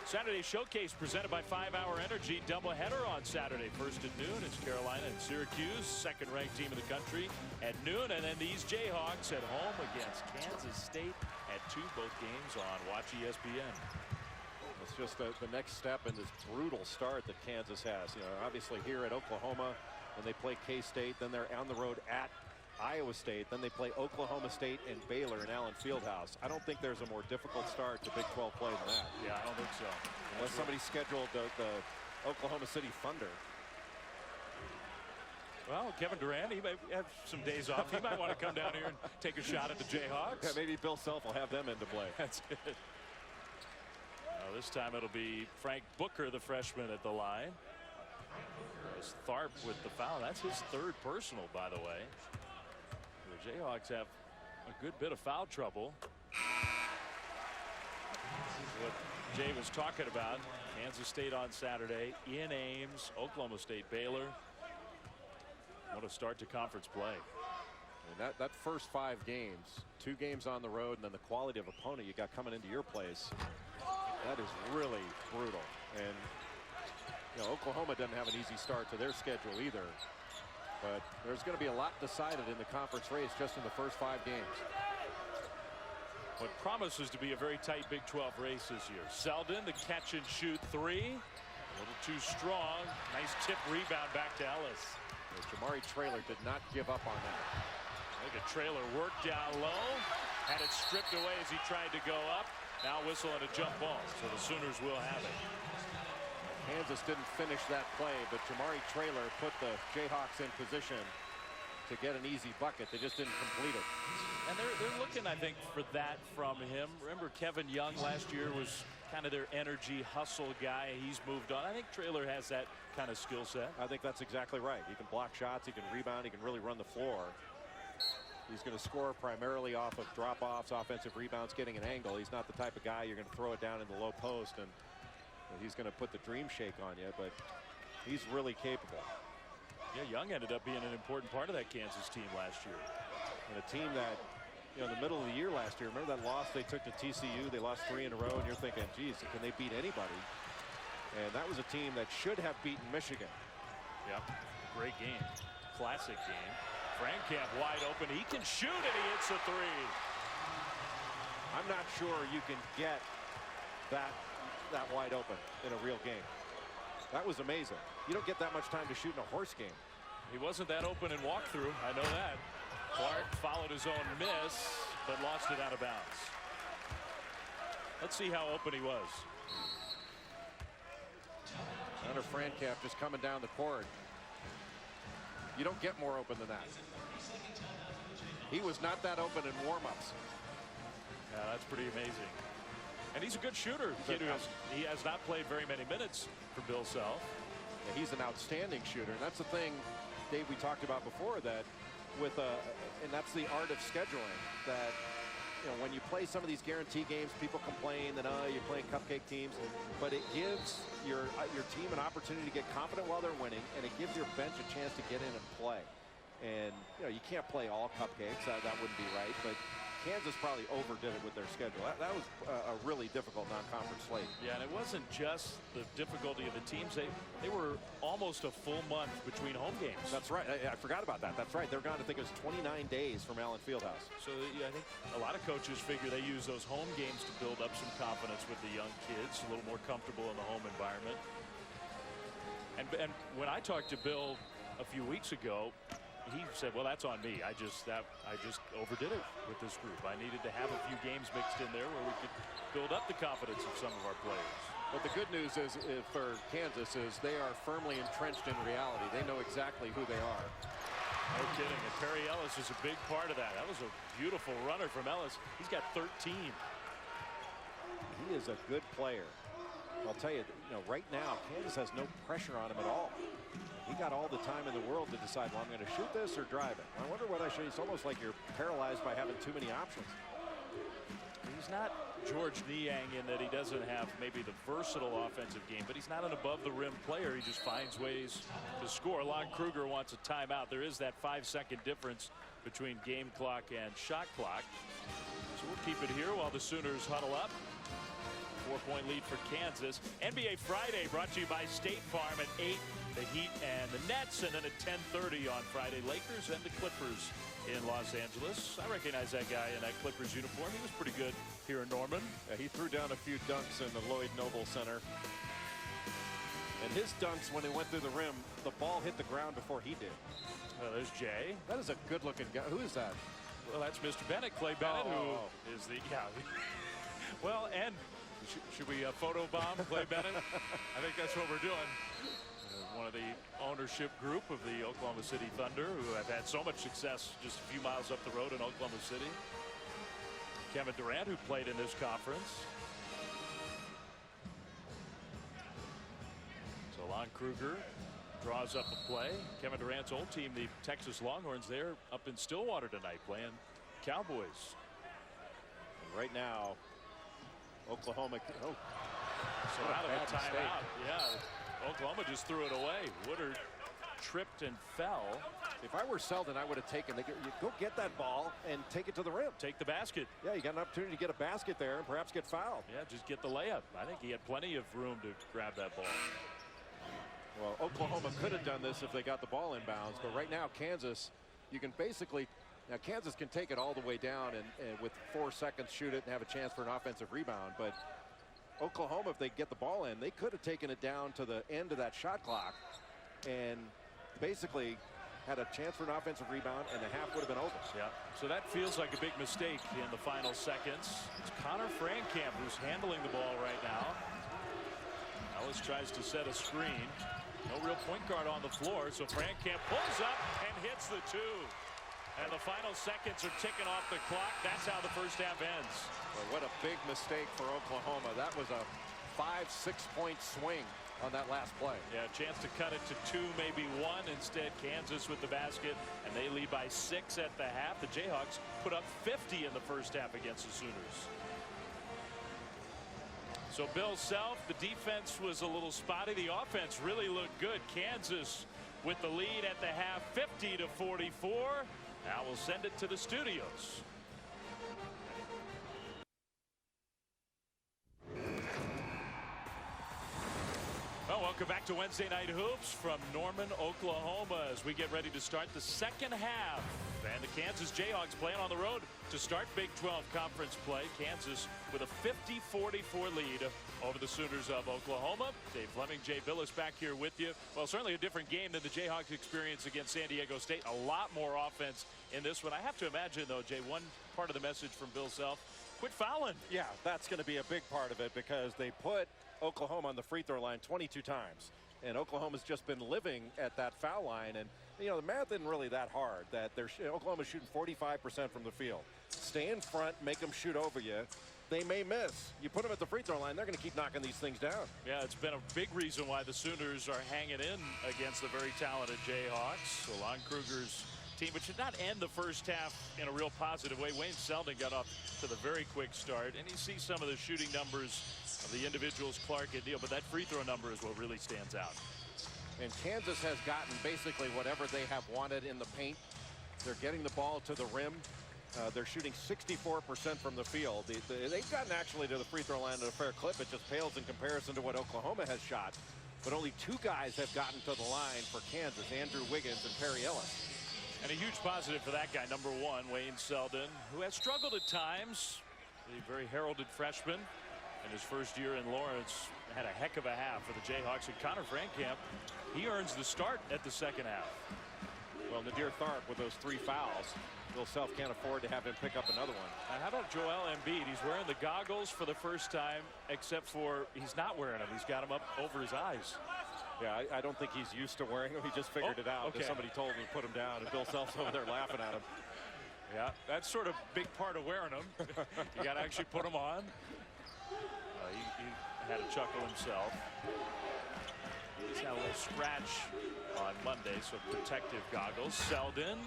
Saturday Showcase presented by 5 Hour Energy. Doubleheader on Saturday, first at noon. It's Carolina and Syracuse, second-ranked team in the country at noon. And then these Jayhawks at home against Kansas State at 2, both games on Watch ESPN. It's just the next step in this brutal start that Kansas has. You know, obviously here at Oklahoma, when they play K-State, then they're on the road at Iowa State, then they play Oklahoma State and Baylor in Allen Fieldhouse. I don't think there's a more difficult start to Big 12 play than that. Yeah, I don't think so. Unless somebody scheduled the Oklahoma City Thunder. Well, Kevin Durant, he might have some days off. He might want to come down here and take a shot at the Jayhawks. Yeah, maybe Bill Self will have them into play. That's it. This time it'll be Frank Booker, the freshman, at the line. There's Tharp with the foul. That's his third personal, by the way. The Jayhawks have a good bit of foul trouble. What Jay was talking about, Kansas State on Saturday, in Ames, Oklahoma State, Baylor. What a start to conference play. And that first 5 games, 2 games on the road, and then the quality of opponent you got coming into your place, that is really brutal. And you know, Oklahoma doesn't have an easy start to their schedule either. But there's going to be a lot decided in the conference race just in the first 5 games. What promises to be a very tight Big 12 race this year. Selden, the catch and shoot 3. A little too strong. Nice tip rebound back to Ellis. Jamari Traylor did not give up on that. Look at Traylor work down low. Had it stripped away as he tried to go up. Now whistle and a jump ball. So the Sooners will have it. Kansas didn't finish that play, but Jamari Traylor put the Jayhawks in position to get an easy bucket. They just didn't complete it. And they're looking, I think, for that from him. Remember, Kevin Young last year was kind of their energy hustle guy. He's moved on. I think Traylor has that kind of skill set. I think that's exactly right. He can block shots, he can rebound, he can really run the floor. He's going to score primarily off of drop-offs, offensive rebounds, getting an angle. He's not the type of guy you're going to throw it down in the low post and he's going to put the dream shake on you, but he's really capable. Yeah, Young ended up being an important part of that Kansas team last year. And a team that, you know, in the middle of the year last year, remember that loss they took to TCU? They lost 3 in a row, and you're thinking, geez, can they beat anybody? And that was a team that should have beaten Michigan. Yep, great game, classic game. Frankamp wide open. He can shoot, and he hits a 3. I'm not sure you can get that wide open in a real game. That was amazing. You don't get that much time to shoot in a horse game. He wasn't that open in walkthrough. I know that. Clark followed his own miss, but lost it out of bounds. Let's see how open he was. Hunter Frankamp just coming down the court. You don't get more open than that. He was not that open in warm-ups. Yeah, that's pretty amazing. And he's a good shooter. He has not played very many minutes for Bill Self. Yeah, he's an outstanding shooter. And that's the thing, Dave, we talked about before, that with and that's the art of scheduling, that you know, when you play some of these guarantee games, people complain that you're playing cupcake teams, but it gives your team an opportunity to get confident while they're winning, and it gives your bench a chance to get in and play. And you know, you can't play all cupcakes. That wouldn't be right, but Kansas probably overdid it with their schedule. That was a really difficult non-conference slate. Yeah, and it wasn't just the difficulty of the teams. They were almost a full month between home games. That's right. I forgot about that. That's right. They're gone, I think it was 29 days from Allen Fieldhouse. So yeah, I think a lot of coaches figure they use those home games to build up some confidence with the young kids, a little more comfortable in the home environment. And when I talked to Bill a few weeks ago, he said, well, that's on me. I just overdid it with this group. I needed to have a few games mixed in there where we could build up the confidence of some of our players. But the good news is for Kansas is they are firmly entrenched in reality. They know exactly who they are. No kidding. And Perry Ellis is a big part of that. That was a beautiful runner from Ellis. He's got 13. He is a good player. I'll tell you, right now, Kansas has no pressure on him at all. He got all the time in the world to decide, well, I'm going to shoot this or drive it. I wonder what I should. It's almost like you're paralyzed by having too many options. He's not George Niang in that he doesn't have maybe the versatile offensive game, but he's not an above-the-rim player. He just finds ways to score. Lon Kruger wants a timeout. There is that 5-second difference between game clock and shot clock. So we'll keep it here while the Sooners huddle up. 4-point lead for Kansas. NBA Friday brought to you by State Farm at 8. The Heat and the Nets, and then at 10:30 on Friday, Lakers and the Clippers in Los Angeles. I recognize that guy in that Clippers uniform. He was pretty good here in Norman. Yeah, he threw down a few dunks in the Lloyd Noble Center. And his dunks, when he went through the rim, the ball hit the ground before he did. There's Jay. That is a good-looking guy. Who is that? Well, that's Mr. Bennett, Clay Bennett, who is the well, and should we photobomb Clay Bennett? I think that's what we're doing. One of the ownership group of the Oklahoma City Thunder, who have had so much success just a few miles up the road in Oklahoma City. Kevin Durant, who played in this conference. So Lon Kruger draws up a play. Kevin Durant's old team, the Texas Longhorns, they're up in Stillwater tonight playing Cowboys. And right now, Oklahoma. Oh, so out of a timeout. Yeah. Oklahoma just threw it away. Woodard tripped and fell. If I were Selden, I would have taken the. You go get that ball and take it to the rim. Take the basket. Yeah, you got an opportunity to get a basket there and perhaps get fouled. Yeah, just get the layup. I think he had plenty of room to grab that ball. Well, Oklahoma could have done this if they got the ball inbounds, but right now Kansas, you can basically. Now Kansas can take it all the way down and with 4 seconds shoot it and have a chance for an offensive rebound, but Oklahoma, if they get the ball in, they could have taken it down to the end of that shot clock and basically had a chance for an offensive rebound, and the half would have been over. Yeah, so that feels like a big mistake in the final seconds. It's Connor Frankamp who's handling the ball right now. Ellis tries to set a screen. No real point guard on the floor, so Frankamp pulls up and hits the two. And the final seconds are ticking off the clock. That's how the first half ends. Well, what a big mistake for Oklahoma. That was a 5-6 point swing on that last play. Yeah, a chance to cut it to 2, maybe 1. Instead, Kansas with the basket, and they lead by 6 at the half. The Jayhawks put up 50 in the first half against the Sooners. So Bill Self, the defense was a little spotty. The offense really looked good. Kansas with the lead at the half, 50-44. Now we'll send it to the studios. Well, welcome back to Wednesday Night Hoops from Norman, Oklahoma, as we get ready to start the second half. And the Kansas Jayhawks playing on the road to start Big 12 conference play. Kansas with a 50-44 lead over the Sooners of Oklahoma. Dave Fleming, Jay Billis back here with you. Well, certainly a different game than the Jayhawks experience against San Diego State. A lot more offense in this one. I have to imagine, though, Jay, one part of the message from Bill Self, quit fouling. Yeah, that's going to be a big part of it because they put Oklahoma on the free throw line 22 times. And Oklahoma's just been living at that foul line. And, you know, the math isn't really that hard. That Oklahoma's shooting 45% from the field. Stay in front, make them shoot over you. They may miss. You put them at the free throw line, they're going to keep knocking these things down. Yeah, it's been a big reason why the Sooners are hanging in against the very talented Jayhawks. So Lon Kruger's team, which did not end the first half in a real positive way. Wayne Selden got off to the very quick start, and you see some of the shooting numbers of the individuals, Clark and Neal, but that free throw number is what really stands out. And Kansas has gotten basically whatever they have wanted in the paint. They're getting the ball to the rim. They're shooting 64% from the field. They've gotten actually to the free throw line at a fair clip. It just pales in comparison to what Oklahoma has shot. But only 2 guys have gotten to the line for Kansas, Andrew Wiggins and Perry Ellis. And a huge positive for that guy, number 1, Wayne Selden, who has struggled at times. The very heralded freshman in his first year in Lawrence had a heck of a half for the Jayhawks. And Connor Frankamp, he earns the start at the second half. Well, Nadir Tharp with those 3 fouls. Bill Self can't afford to have him pick up another one. How about Joel Embiid? He's wearing the goggles for the first time, except for he's not wearing them. He's got them up over his eyes. Yeah, I don't think he's used to wearing them. He just figured it out. Okay. Somebody told him to put him down, and Bill Self's over there laughing at him. Yeah, that's sort of big part of wearing them. You got to actually put them on. He had a chuckle himself. He's had a little scratch on Monday, so protective goggles. Selden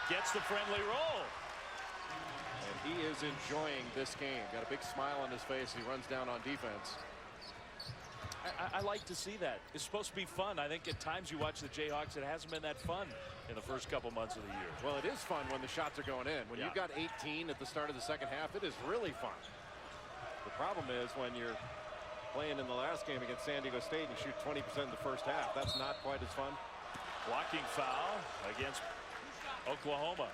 gets the friendly roll. And he is enjoying this game. Got a big smile on his face. He runs down on defense. I like to see that. It's supposed to be fun. I think at times you watch the Jayhawks, it hasn't been that fun in the first couple months of the year. Well, it is fun when the shots are going in. When you've got 18 at the start of the second half, it is really fun. The problem is when you're playing in the last game against San Diego State and you shoot 20% in the first half. That's not quite as fun. Blocking foul against Oklahoma.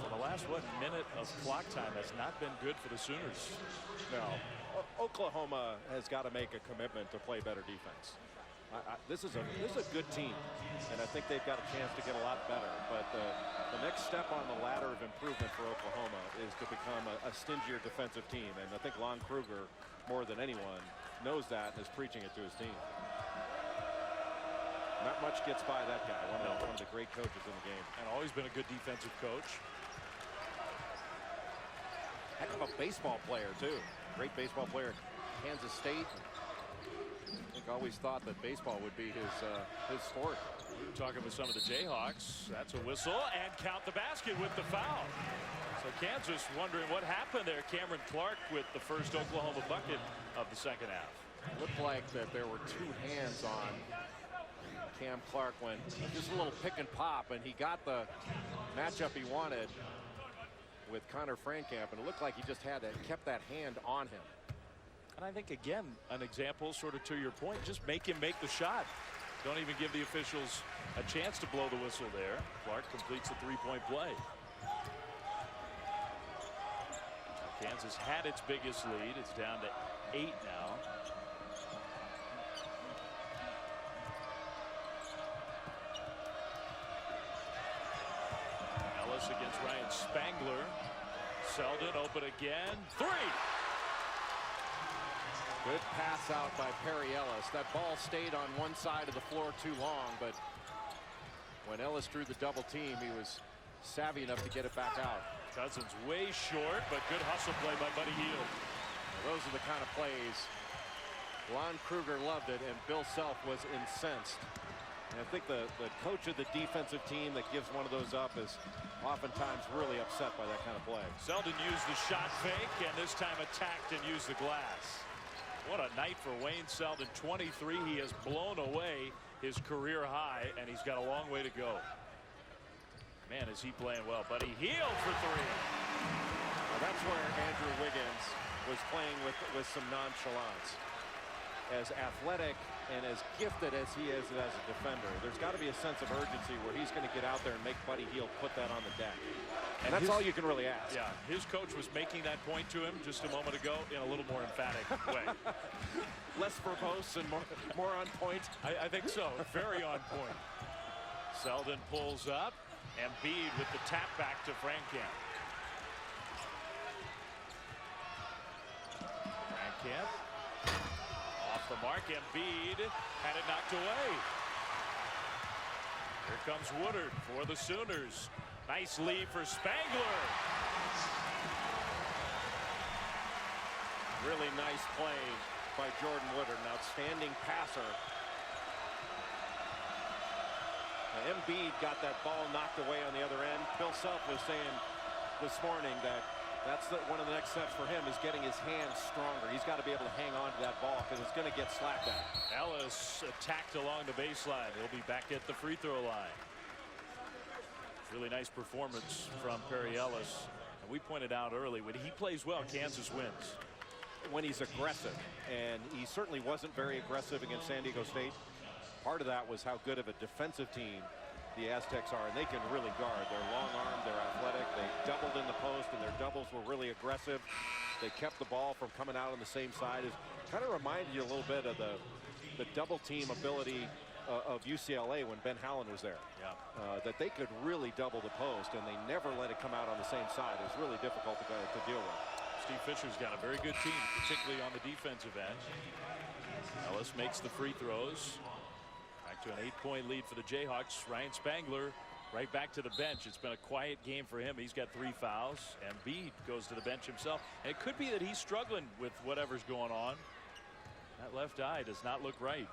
Well, the last minute of clock time has not been good for the Sooners. No, Oklahoma has got to make a commitment to play better defense. This is a good team, and I think they've got a chance to get a lot better. But the next step on the ladder of improvement for Oklahoma is to become a stingier defensive team, and I think Lon Kruger, more than anyone, knows that and is preaching it to his team. Not much gets by that guy. One of the great coaches in the game, and always been a good defensive coach. Heck of a baseball player too. Great baseball player at Kansas State. I think always thought that baseball would be his sport. We were talking with some of the Jayhawks. That's a whistle, and count the basket with the foul. So Kansas wondering what happened there. Cameron Clark with the first Oklahoma bucket of the second half. It looked like that there were 2 hands on Cam Clark when just a little pick and pop, and he got the matchup he wanted with Connor Frankamp, and it looked like he just kept that hand on him. And I think, again, an example sort of to your point, just make him make the shot. Don't even give the officials a chance to blow the whistle there. Clark completes the 3-point play. Kansas had its biggest lead. It's down to 8 now. Ellis against Ryan Spangler. Selden open again. 3. Good pass out by Perry Ellis. That ball stayed on one side of the floor too long, but when Ellis drew the double team, he was savvy enough to get it back out. Cousins way short, but good hustle play by Buddy Hield. Those are the kind of plays. Lon Kruger loved it, and Bill Self was incensed. And I think the coach of the defensive team that gives one of those up is oftentimes really upset by that kind of play. Selden used the shot fake, and this time attacked and used the glass. What a night for Wayne Selden. 23. He has blown away his career high, and he's got a long way to go. Man, is he playing well. Buddy Hield for 3. Now that's where Andrew Wiggins was playing with some nonchalance. As athletic and as gifted as he is as a defender, there's got to be a sense of urgency where he's going to get out there and make Buddy Hield put that on the deck. And that's all you can really ask. Yeah, his coach was making that point to him just a moment ago in a little more emphatic way. Less verbose and more on point. I think so. Very on point. Selden pulls up. Embiid with the tap back to Frankamp. Frankamp off the mark. Embiid had it knocked away. Here comes Woodard for the Sooners. Nice lead for Spangler. Really nice play by Jordan Woodard, an outstanding passer. Now, Embiid got that ball knocked away on the other end. Bill Self was saying this morning that that's one of the next steps for him is getting his hands stronger. He's got to be able to hang on to that ball because it's going to get slapped at. Ellis attacked along the baseline. He'll be back at the free throw line. Really nice performance from Perry Ellis. And we pointed out early, when he plays well, Kansas wins. When he's aggressive, and he certainly wasn't very aggressive against San Diego State. Part of that was how good of a defensive team the Aztecs are, and they can really guard. They're long-armed, they're athletic, they doubled in the post, and their doubles were really aggressive. They kept the ball from coming out on the same side. It kind of reminded you a little bit of the double team ability of UCLA when Ben Howland was there. Yeah. That they could really double the post, and they never let it come out on the same side. It was really difficult to deal with. Steve Fisher's got a very good team, particularly on the defensive end. Ellis makes the free throws. Back to an 8-point lead for the Jayhawks. Ryan Spangler right back to the bench. It's been a quiet game for him. He's got 3 fouls. Embiid goes to the bench himself. And it could be that he's struggling with whatever's going on. That left eye does not look right.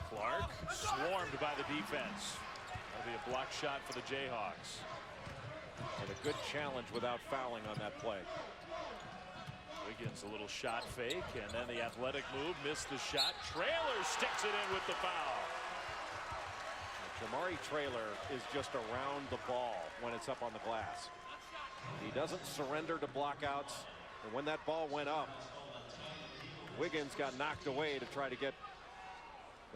Clark swarmed by the defense. That'll be a block shot for the Jayhawks. And a good challenge without fouling on that play. Wiggins a little shot fake, and then the athletic move, missed the shot. Traylor sticks it in with the foul. Jamari Traylor is just around the ball when it's up on the glass. He doesn't surrender to blockouts, and when that ball went up, Wiggins got knocked away to try to get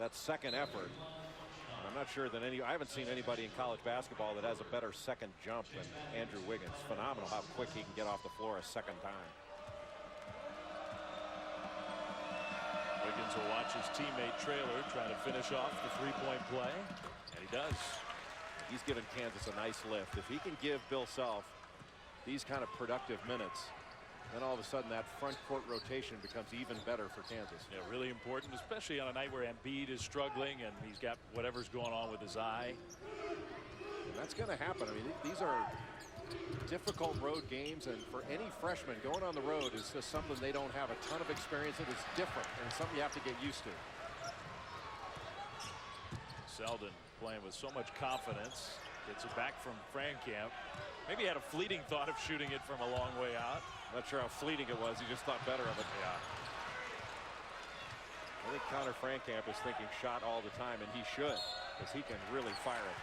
that second effort. And I'm not sure that I haven't seen anybody in college basketball that has a better second jump than Andrew Wiggins. Phenomenal how quick he can get off the floor a second time. Wiggins will watch his teammate Traylor trying to finish off the three-point play, and he does. He's given Kansas a nice lift. If he can give Bill Self these kind of productive minutes, then all of a sudden that front court rotation becomes even better for Kansas. Yeah, really important, especially on a night where Embiid is struggling and he's got whatever's going on with his eye. And that's going to happen. I mean, these are difficult road games, and for any freshman going on the road is just something they don't have a ton of experience in. It's different, and it's something you have to get used to. Selden playing with so much confidence, gets it back from Frankamp. Maybe had a fleeting thought of shooting it from a long way out. Not sure how fleeting it was. He just thought better of it. Yeah. I think Connor Frankamp is thinking shot all the time, and he should, because he can really fire it.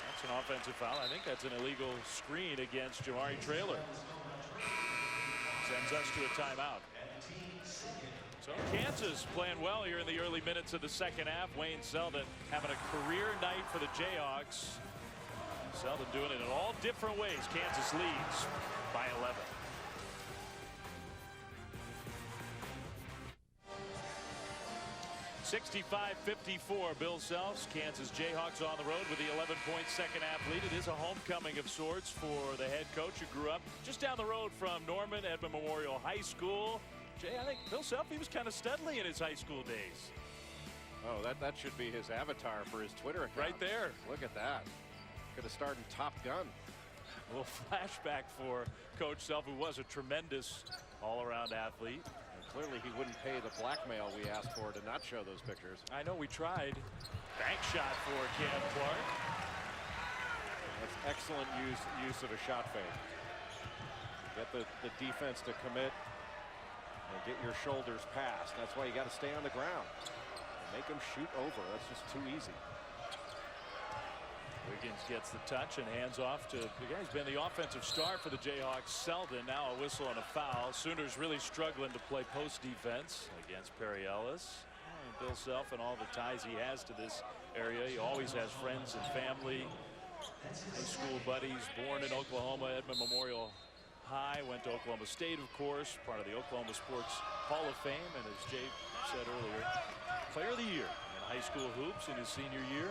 That's an offensive foul. I think that's an illegal screen against Jamari Traylor. Sends us to a timeout. So Kansas playing well here in the early minutes of the second half. Wayne Selden having a career night for the Jayhawks. Selden doing it in all different ways. Kansas leads by 11. (65-54) Bill Self's Kansas Jayhawks on the road with the 11-point second half lead. It is a homecoming of sorts for the head coach who grew up just down the road from Norman Edmond Memorial High School. Jay, I think Bill Self, he was kind of studly in his high school days. Oh, that should be his avatar for his Twitter account. Right there. Look at that. Could have starred in Top Gun. A little flashback for Coach Self, who was a tremendous all-around athlete. And clearly he wouldn't pay the blackmail we asked for to not show those pictures. I know we tried. Bank shot for Cam Clark. That's excellent use of a shot fake. Get the defense to commit and get your shoulders past. That's why you got to stay on the ground. Make them shoot over. That's just too easy. Wiggins gets the touch and hands off to the guy who's been the offensive star for the Jayhawks, Selden. Now a whistle and a foul. Sooners really struggling to play post defense against Perry Ellis. Bill Self and all the ties he has to this area. He always has friends and family, high school buddies. Born in Oklahoma, Edmond Memorial High. Went to Oklahoma State, of course, part of the Oklahoma Sports Hall of Fame. And as Jay said earlier, player of the year in high school hoops in his senior year.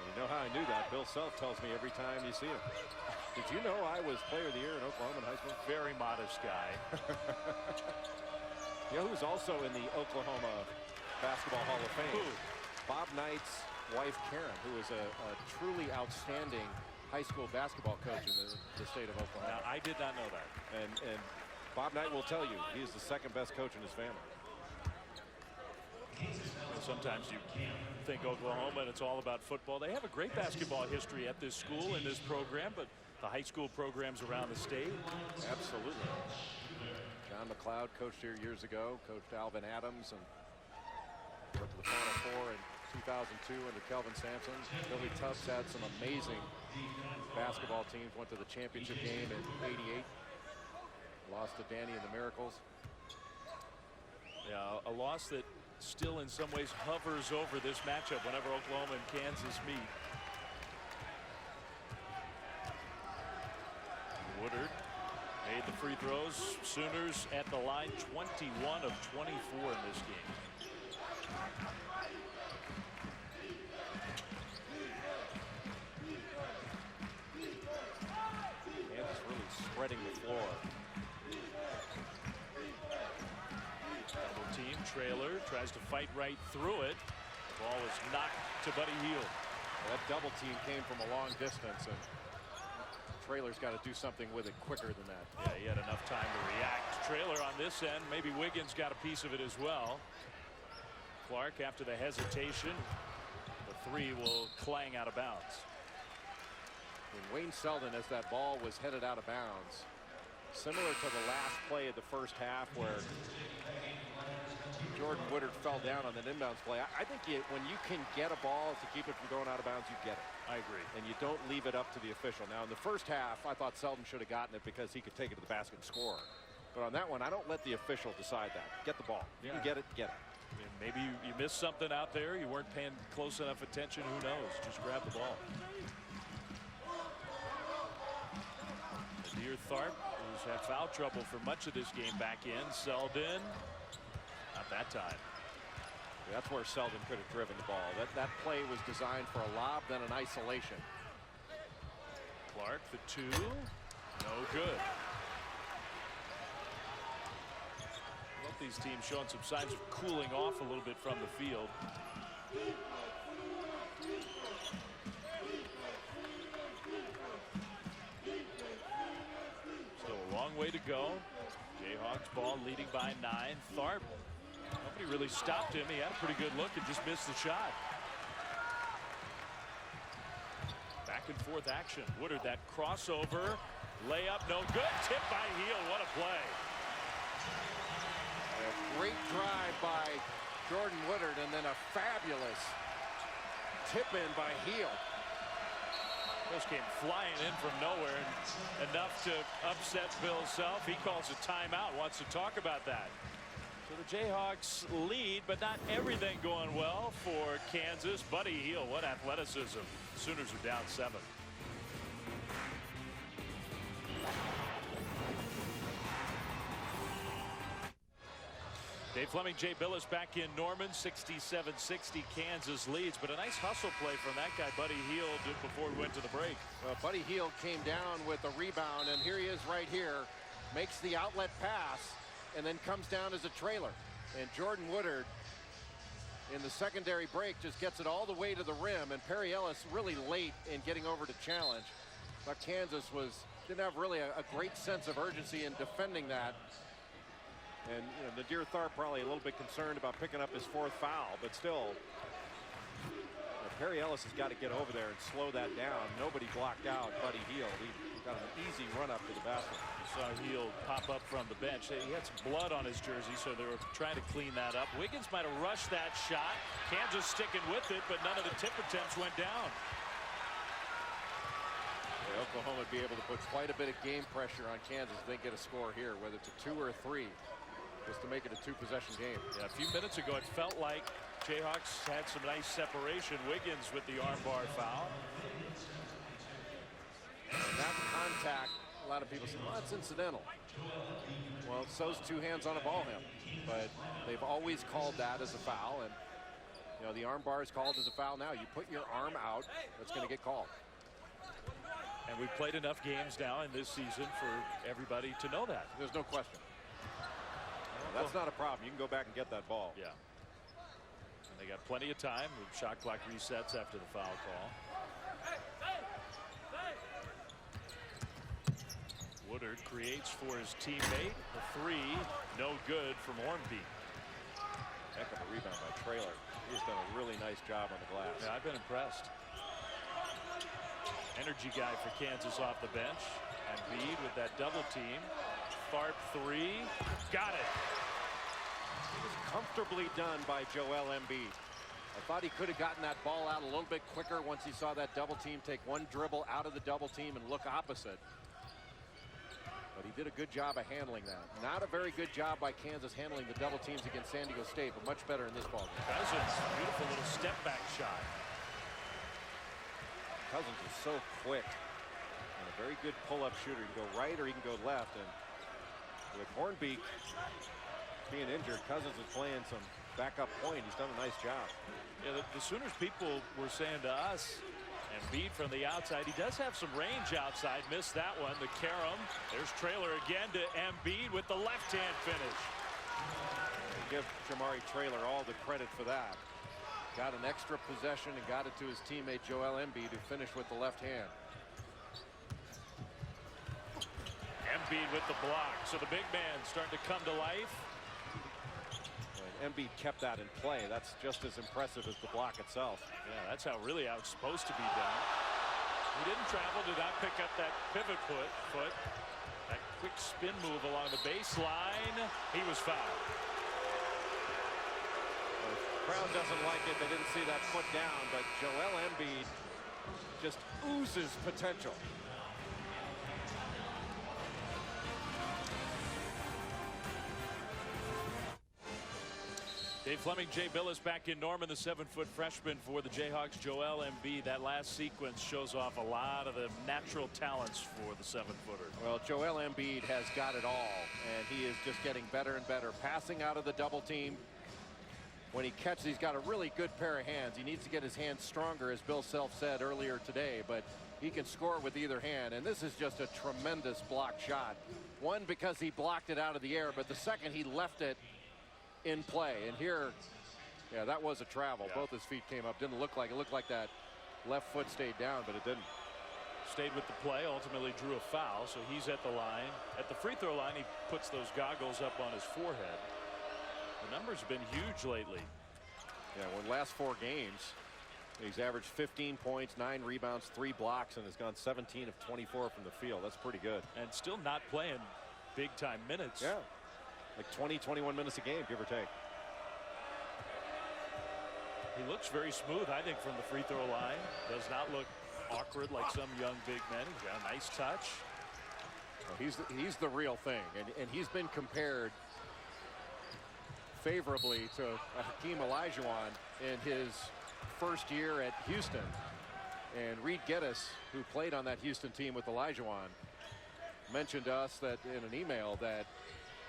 You know how I knew that? Bill Self tells me every time you see him. Did you know I was player of the year in Oklahoma in high school? Very modest guy. You know who's also in the Oklahoma Basketball Hall of Fame? Who? Bob Knight's wife, Karen, who is a truly outstanding high school basketball coach in the state of Oklahoma. Now, I did not know that. And Bob Knight will tell you he is the second best coach in his family. Sometimes you think Oklahoma and it's all about football. They have a great basketball history at this school in this program, but the high school programs around the state. Absolutely. John McLeod coached here years ago, coached Alvin Adams, and went to the Final Four in 2002 under Kelvin Sampson. Billy Tufts had some amazing basketball teams, went to the championship game in '88. Lost to Danny and the Miracles. Yeah, a loss that still in some ways hovers over this matchup whenever Oklahoma and Kansas meet. Woodard made made the free throws. Sooners at the line 21 of 24 in this game. Kansas really spreading the floor. Double team, Trailer tries to fight right through it. The ball is knocked to Buddy Hield. That double team came from a long distance, and Trailer's got to do something with it quicker than that. Yeah, he had enough time to react. Trailer on this end. Maybe Wiggins got a piece of it as well. Clark, after the hesitation, the three will clang out of bounds. And Wayne Selden, as that ball was headed out of bounds, similar to the last play of the first half where Jordan Woodard fell down on the inbounds play. I think when you can get a ball to keep it from going out of bounds, you get it. I agree. And you don't leave it up to the official. Now, in the first half, I thought Selden should have gotten it because he could take it to the basket and score. But on that one, I don't let the official decide that. Get the ball. You can get it, get it. I mean, maybe you missed something out there. You weren't paying close enough attention. Who knows? Just grab the ball. Nadir Tharp, who's had foul trouble for much of this game, back in. Selden, not that time. That's where Selden could have driven the ball. That play was designed for a lob, then an isolation. Clark, the two, no good. Both these teams showing some signs of cooling off a little bit from the field. Still a long way to go. Jayhawks ball leading by 9. Tharp, nobody really stopped him. He had a pretty good look and just missed the shot. Back and forth action. Woodard, that crossover, layup, no good. Tip by Hield. What a play. A great drive by Jordan Woodard, and then a fabulous tip in by Hield. Those came flying in from nowhere, and enough to upset Bill Self. He calls a timeout, wants to talk about that. So the Jayhawks lead, but not everything going well for Kansas. Buddy Hield, what athleticism. Sooners are down 7. Dave Fleming, Jay Billis back in Norman. 67-60 Kansas leads, but a nice hustle play from that guy Buddy Hield before we went to the break. Well, Buddy Hield came down with a rebound, and here he is right here. Makes the outlet pass and then comes down as a trailer. And Jordan Woodard in the secondary break just gets it all the way to the rim, and Perry Ellis really late in getting over to challenge. But Kansas didn't have really a great sense of urgency in defending that. And Nadir Tharp probably a little bit concerned about picking up his 4th foul, but still, Perry Ellis has got to get over there and slow that down. Nobody blocked out Buddy Hield. He got an easy run up to the basket. You saw Hield pop up from the bench. He had some blood on his jersey, so they were trying to clean that up. Wiggins might have rushed that shot. Kansas sticking with it, but none of the tip attempts went down. Oklahoma would be able to put quite a bit of game pressure on Kansas if they get a score here, whether it's a 2 or a 3, just to make it a 2-possession game. Yeah, a few minutes ago it felt like Jayhawks had some nice separation. Wiggins with the armbar foul. And that contact, a lot of people say, well, that's incidental. Well, so's 2 hands on a ball handle. But they've always called that as a foul, and the arm bar is called as a foul now. You put your arm out, that's going to get called. And we've played enough games now in this season for everybody to know that. There's no question. Well, that's not a problem. You can go back and get that ball. Yeah. And they got plenty of time. The shot clock resets after the foul call. Woodard creates for his teammate. The 3, no good from Hornby. Heck of a rebound by Trailer. He's done a really nice job on the glass. Yeah, I've been impressed. Energy guy for Kansas off the bench. And Embiid with that double team. Tharp 3. Got it. It was comfortably done by Joel Embiid. I thought he could have gotten that ball out a little bit quicker once he saw that double team take one dribble out of the double team and look opposite. But he did a good job of handling that. Not a very good job by Kansas handling the double teams against San Diego State, but much better in this ball game. Cousins, beautiful little step back shot. Cousins is so quick and a very good pull-up shooter. He can go right or he can go left, and With Hornbeek being injured, Cousins is playing some backup point. He's done a nice job. Yeah, the Sooners people were saying to us, Embiid from the outside. He does have some range outside. Missed that one. The carom. There's Traylor again to Embiid with the left-hand finish. Give Jamari Traylor all the credit for that. Got an extra possession and got it to his teammate Joel Embiid, who finished with the left hand. Embiid with the block. So the big man starting to come to life. And Embiid kept that in play. That's just as impressive as the block itself. Yeah, that's how it's supposed to be done. He didn't travel, did not pick up that pivot foot. That quick spin move along the baseline. He was fouled. Well, the crowd doesn't like it. They didn't see that foot down, but Joel Embiid just oozes potential. Dave Fleming, Jay Billis back in Norman, the 7-foot freshman for the Jayhawks, Joel Embiid. That last sequence shows off a lot of the natural talents for the 7-footer. Well, Joel Embiid has got it all, and he is just getting better and better. Passing out of the double team. When he catches, he's got a really good pair of hands. He needs to get his hands stronger, as Bill Self said earlier today, but he can score with either hand, and this is just a tremendous block shot. One, because he blocked it out of the air, but the second, he left it in play. And here, yeah, that was a travel. Yeah. Both his feet came up. Didn't look like it. Looked like that left foot stayed down, but it didn't. Stayed with the play, ultimately drew a foul, so he's at the line. At the free throw line, he puts those goggles up on his forehead. The numbers have been huge lately. Yeah, well, last 4 games, he's averaged 15 points, 9 rebounds, 3 blocks, and has gone 17 of 24 from the field. That's pretty good. And still not playing big time minutes. Yeah. Like 20, 21 minutes a game, give or take. He looks very smooth, I think, from the free throw line. Does not look awkward like some young big men. He's got a nice touch. Well, he's the real thing, and he's been compared favorably to Hakeem Olajuwon in his first year at Houston. And Reed Geddes, who played on that Houston team with Olajuwon, mentioned to us that in an email that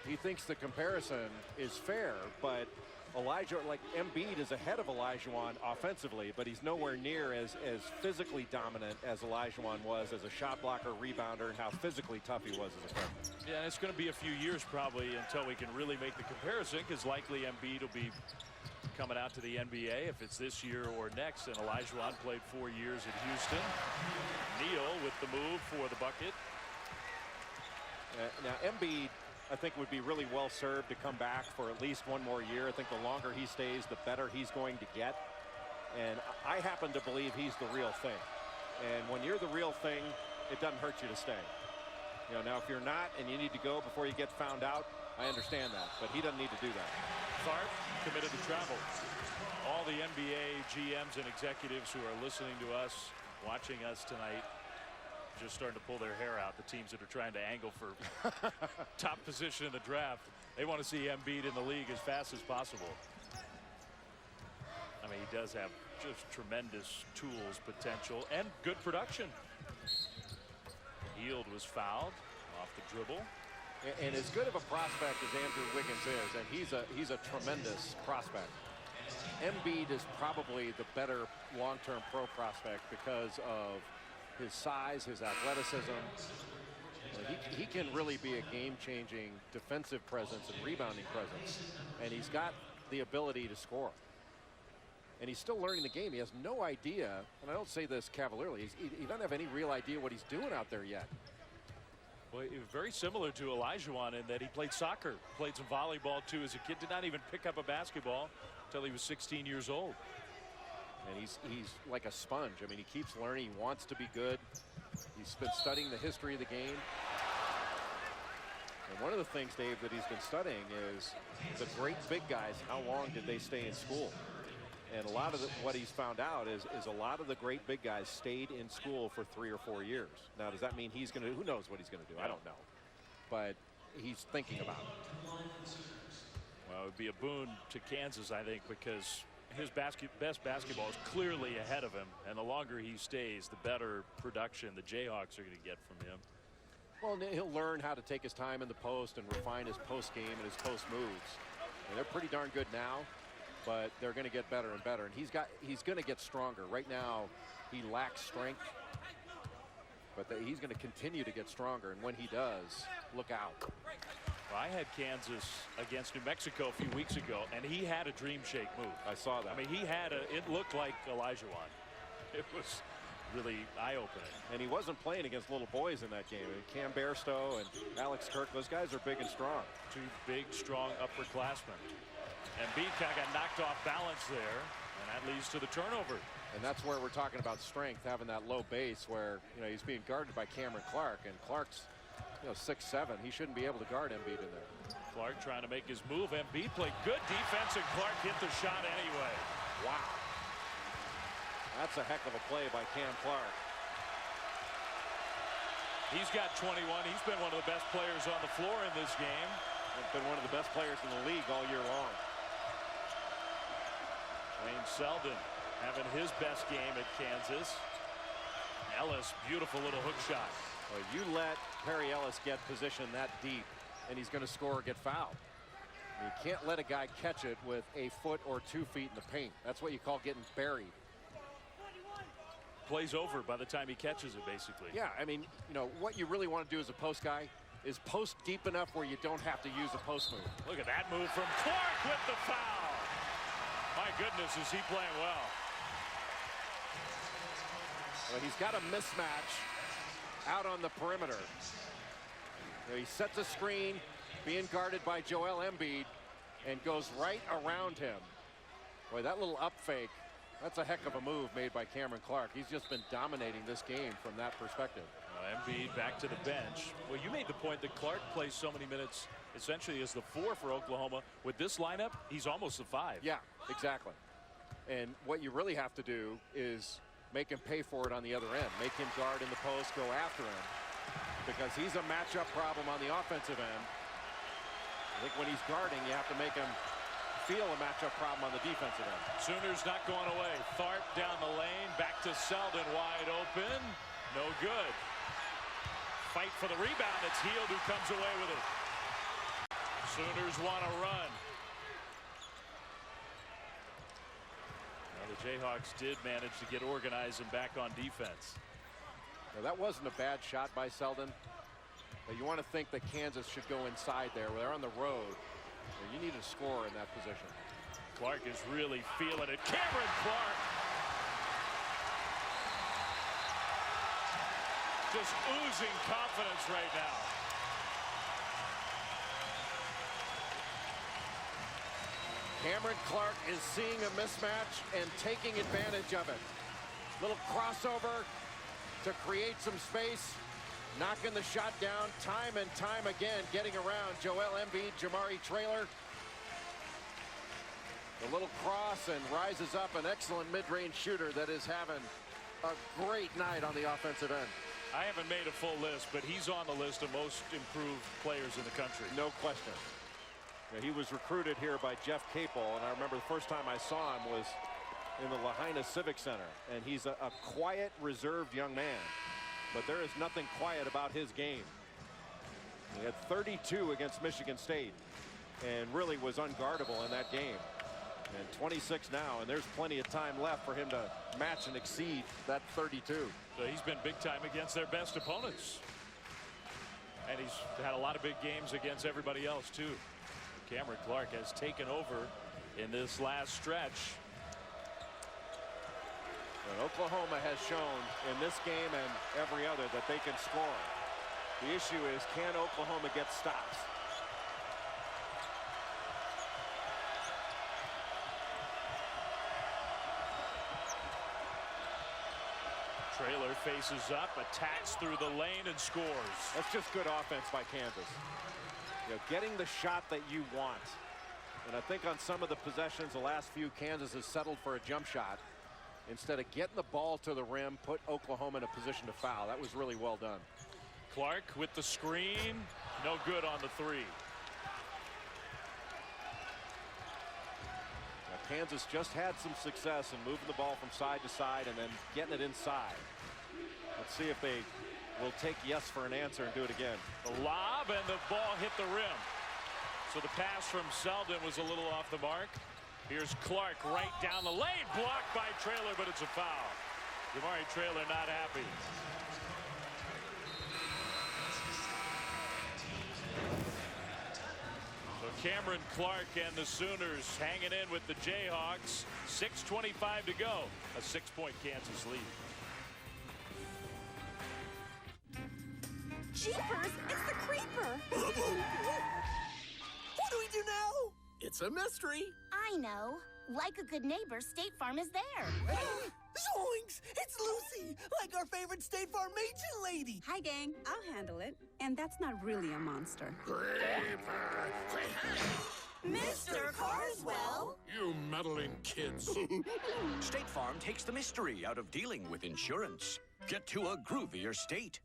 he thinks the comparison is fair, but Embiid is ahead of Olajuwon offensively, but he's nowhere near as physically dominant as Olajuwon was as a shot blocker, rebounder, and how physically tough he was as a freshman. Yeah, and it's going to be a few years probably until we can really make the comparison, because likely Embiid will be coming out to the NBA if it's this year or next. And Olajuwon played 4 years at Houston. Neal with the move for the bucket. Now Embiid, I think, would be really well served to come back for at least 1 more year. I think the longer he stays, the better he's going to get. And I happen to believe he's the real thing. And when you're the real thing, it doesn't hurt you to stay. You know, now if you're not and you need to go before you get found out, I understand that. But he doesn't need to do that. Tharp committed to travel. All the NBA GMs and executives who are listening to us, watching us tonight, just starting to pull their hair out. The teams that are trying to angle for top position in the draft, they want to see Embiid in the league as fast as possible. I mean, he does have just tremendous tools, potential, and good production. Hield was fouled off the dribble. And as good of a prospect as Andrew Wiggins is, and he's a tremendous prospect, Embiid is probably the better long-term pro prospect because of his size, his athleticism. He can really be a game-changing defensive presence and rebounding presence, and he's got the ability to score. And he's still learning the game. He has no idea, and I don't say this cavalierly, he doesn't have any real idea what he's doing out there yet. Well, he was very similar to Olajuwon in that he played soccer, played some volleyball too as a kid, did not even pick up a basketball until he was 16 years old. And he's like a sponge. I mean, he keeps learning. He wants to be good. He's been studying the history of the game. And one of the things, Dave, that he's been studying is the great big guys, how long did they stay in school? And a lot of what he's found out is a lot of the great big guys stayed in school for 3 or 4 years. Now, does that mean he's going to, who knows what he's going to do? I don't know. But he's thinking about it. Well, it would be a boon to Kansas, I think, because his best basketball is clearly ahead of him. And the longer he stays, the better production the Jayhawks are going to get from him. Well, he'll learn how to take his time in the post and refine his post game and his post moves. And they're pretty darn good now, but they're going to get better and better. And he's going to get stronger. Right now, he lacks strength, but he's going to continue to get stronger. And when he does, look out. Well, I had Kansas against New Mexico a few weeks ago, and he had a dream shake move. I saw that. I mean, it looked like Elijah-Wan. It was really eye-opening. And he wasn't playing against little boys in that game. Cam Bairstow and Alex Kirk, those guys are big and strong. Two big, strong upperclassmen. Embiid kind of got knocked off balance there, and that leads to the turnover. And that's where we're talking about strength, having that low base where, he's being guarded by Cameron Clark, and Clark's, 6'7". He shouldn't be able to guard Embiid in there. Clark trying to make his move. Embiid played good defense, and Clark hit the shot anyway. Wow. That's a heck of a play by Cam Clark. He's got 21. He's been one of the best players on the floor in this game. He's been one of the best players in the league all year long. Wayne Selden having his best game at Kansas. Ellis, beautiful little hook shot. Well, you let Perry Ellis get position that deep, and he's going to score or get fouled. You can't let a guy catch it with a foot or 2 feet in the paint. That's what you call getting buried. Plays over by the time he catches it, basically. Yeah, I mean, what you really want to do as a post guy is post deep enough where you don't have to use a post move. Look at that move from Clark with the foul. My goodness, is he playing well. Well, he's got a mismatch out on the perimeter. He sets a screen, being guarded by Joel Embiid, and goes right around him. Boy, that little up fake, that's a heck of a move made by Cameron Clark. He's just been dominating this game from that perspective. Embiid back to the bench. Well, you made the point that Clark plays so many minutes essentially as the 4 for Oklahoma. With this lineup, he's almost the 5. Yeah, exactly. And what you really have to do is make him pay for it on the other end. Make him guard in the post, go after him, because he's a matchup problem on the offensive end. I think when he's guarding, you have to make him feel a matchup problem on the defensive end. Sooners not going away. Tharp down the lane, back to Selden, wide open. No good. Fight for the rebound. It's Hield who comes away with it. Sooners want to run. Now the Jayhawks did manage to get organized and back on defense. Now, that wasn't a bad shot by Selden, but you want to think that Kansas should go inside there. They're on the road. You need a score in that position. Clark is really feeling it. Cameron Clark. Just oozing confidence right now. Cameron Clark is seeing a mismatch and taking advantage of it. Little crossover to create some space. Knocking the shot down time and time again, getting around Joel Embiid, Jamari Traylor. The little cross and rises up, an excellent mid-range shooter that is having a great night on the offensive end. I haven't made a full list, but he's on the list of most improved players in the country. No question. He was recruited here by Jeff Capel, and I remember the first time I saw him was in the Lahaina Civic Center, and he's a quiet, reserved young man. But there is nothing quiet about his game. He had 32 against Michigan State and really was unguardable in that game. And 26 now, and there's plenty of time left for him to match and exceed that 32. So he's been big time against their best opponents. And he's had a lot of big games against everybody else, too. Cameron Clark has taken over in this last stretch. And Oklahoma has shown in this game and every other that they can score. The issue is, can Oklahoma get stops? Traylor faces up, attacks through the lane, and scores. That's just good offense by Kansas. Getting the shot that you want. And I think on some of the possessions, the last few, Kansas has settled for a jump shot instead of getting the ball to the rim, put Oklahoma in a position to foul. That was really well done. Clark with the screen, no good on the 3. Now, Kansas just had some success in moving the ball from side to side and then getting it inside. Let's see if they will take yes for an answer and do it again. The lob, and the ball hit the rim. So the pass from Selden was a little off the mark. Here's Clark right down the lane, blocked by Traylor, but it's a foul. Jamari Traylor not happy. So Cameron Clark and the Sooners hanging in with the Jayhawks. 6:25 to go. A 6-point Kansas lead. Jeepers, it's the creeper. What do we do now? It's a mystery. I know. Like a good neighbor, State Farm is there. Zoinks! It's Lucy, like our favorite State Farm agent lady. Hi, gang. I'll handle it. And that's not really a monster. Mr. Carswell! You meddling kids. State Farm takes the mystery out of dealing with insurance. Get to a groovier state.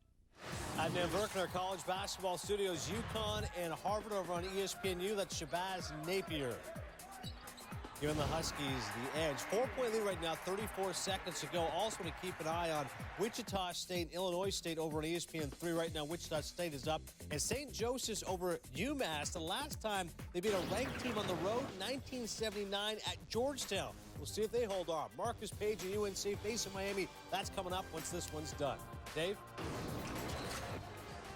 I'm Dan Burke in our college basketball studios. UConn and Harvard over on ESPNU. That's Shabazz Napier giving the Huskies the edge. 4-point lead right now, 34 seconds to go. Also want to keep an eye on Wichita State and Illinois State over on ESPN3 right now. Wichita State is up. And St. Joseph's over UMass. The last time they beat a ranked team on the road, 1979 at Georgetown. We'll see if they hold on. Marcus Page and UNC facing Miami. That's coming up once this one's done. Dave?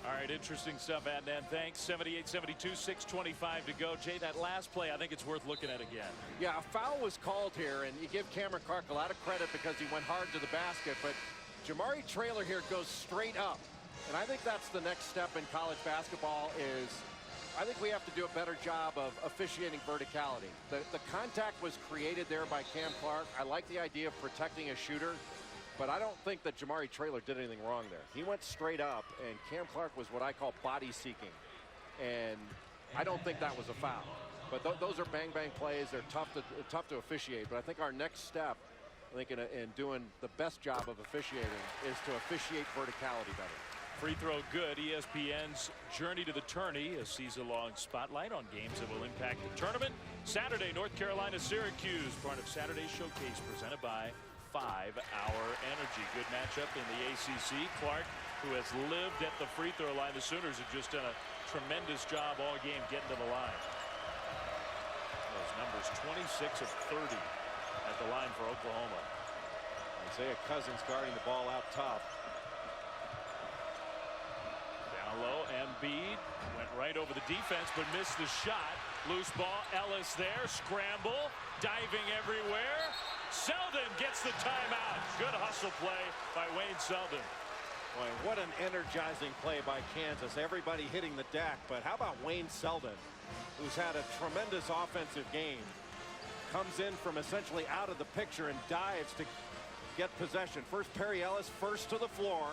All right, interesting stuff, Adnan. Thanks. 78-72, 6:25 to go. Jay, that last play, I think it's worth looking at again. Yeah, a foul was called here, and you give Cameron Clark a lot of credit because he went hard to the basket, but Jamari Traylor here goes straight up. And I think that's the next step in college basketball is I think we have to do a better job of officiating verticality. The contact was created there by Cam Clark. I like the idea of protecting a shooter. But I don't think that Jamari Traylor did anything wrong there. He went straight up, and Cam Clark was what I call body seeking. And I don't think that was a foul. But those are bang-bang plays. They're tough to officiate. But I think our next step, I think in doing the best job of officiating, is to officiate verticality better. Free throw good. ESPN's Journey to the Tourney, a season-long spotlight on games that will impact the tournament. Saturday, North Carolina, Syracuse, part of Saturday's showcase presented by 5-Hour Energy. Good matchup in the ACC. Clark, who has lived at the free throw line. The Sooners have just done a tremendous job all game getting to the line. Those numbers, 26 of 30 at the line for Oklahoma. Isaiah Cousins guarding the ball out top. Down low, Embiid went right over the defense but missed the shot. Loose ball, Ellis there, scramble, diving everywhere. Selden gets the timeout. Good hustle play by Wayne Selden. Boy, what an energizing play by Kansas. Everybody hitting the deck. But how about Wayne Selden, who's had a tremendous offensive game, comes in from essentially out of the picture and dives to get possession. First Perry Ellis first to the floor.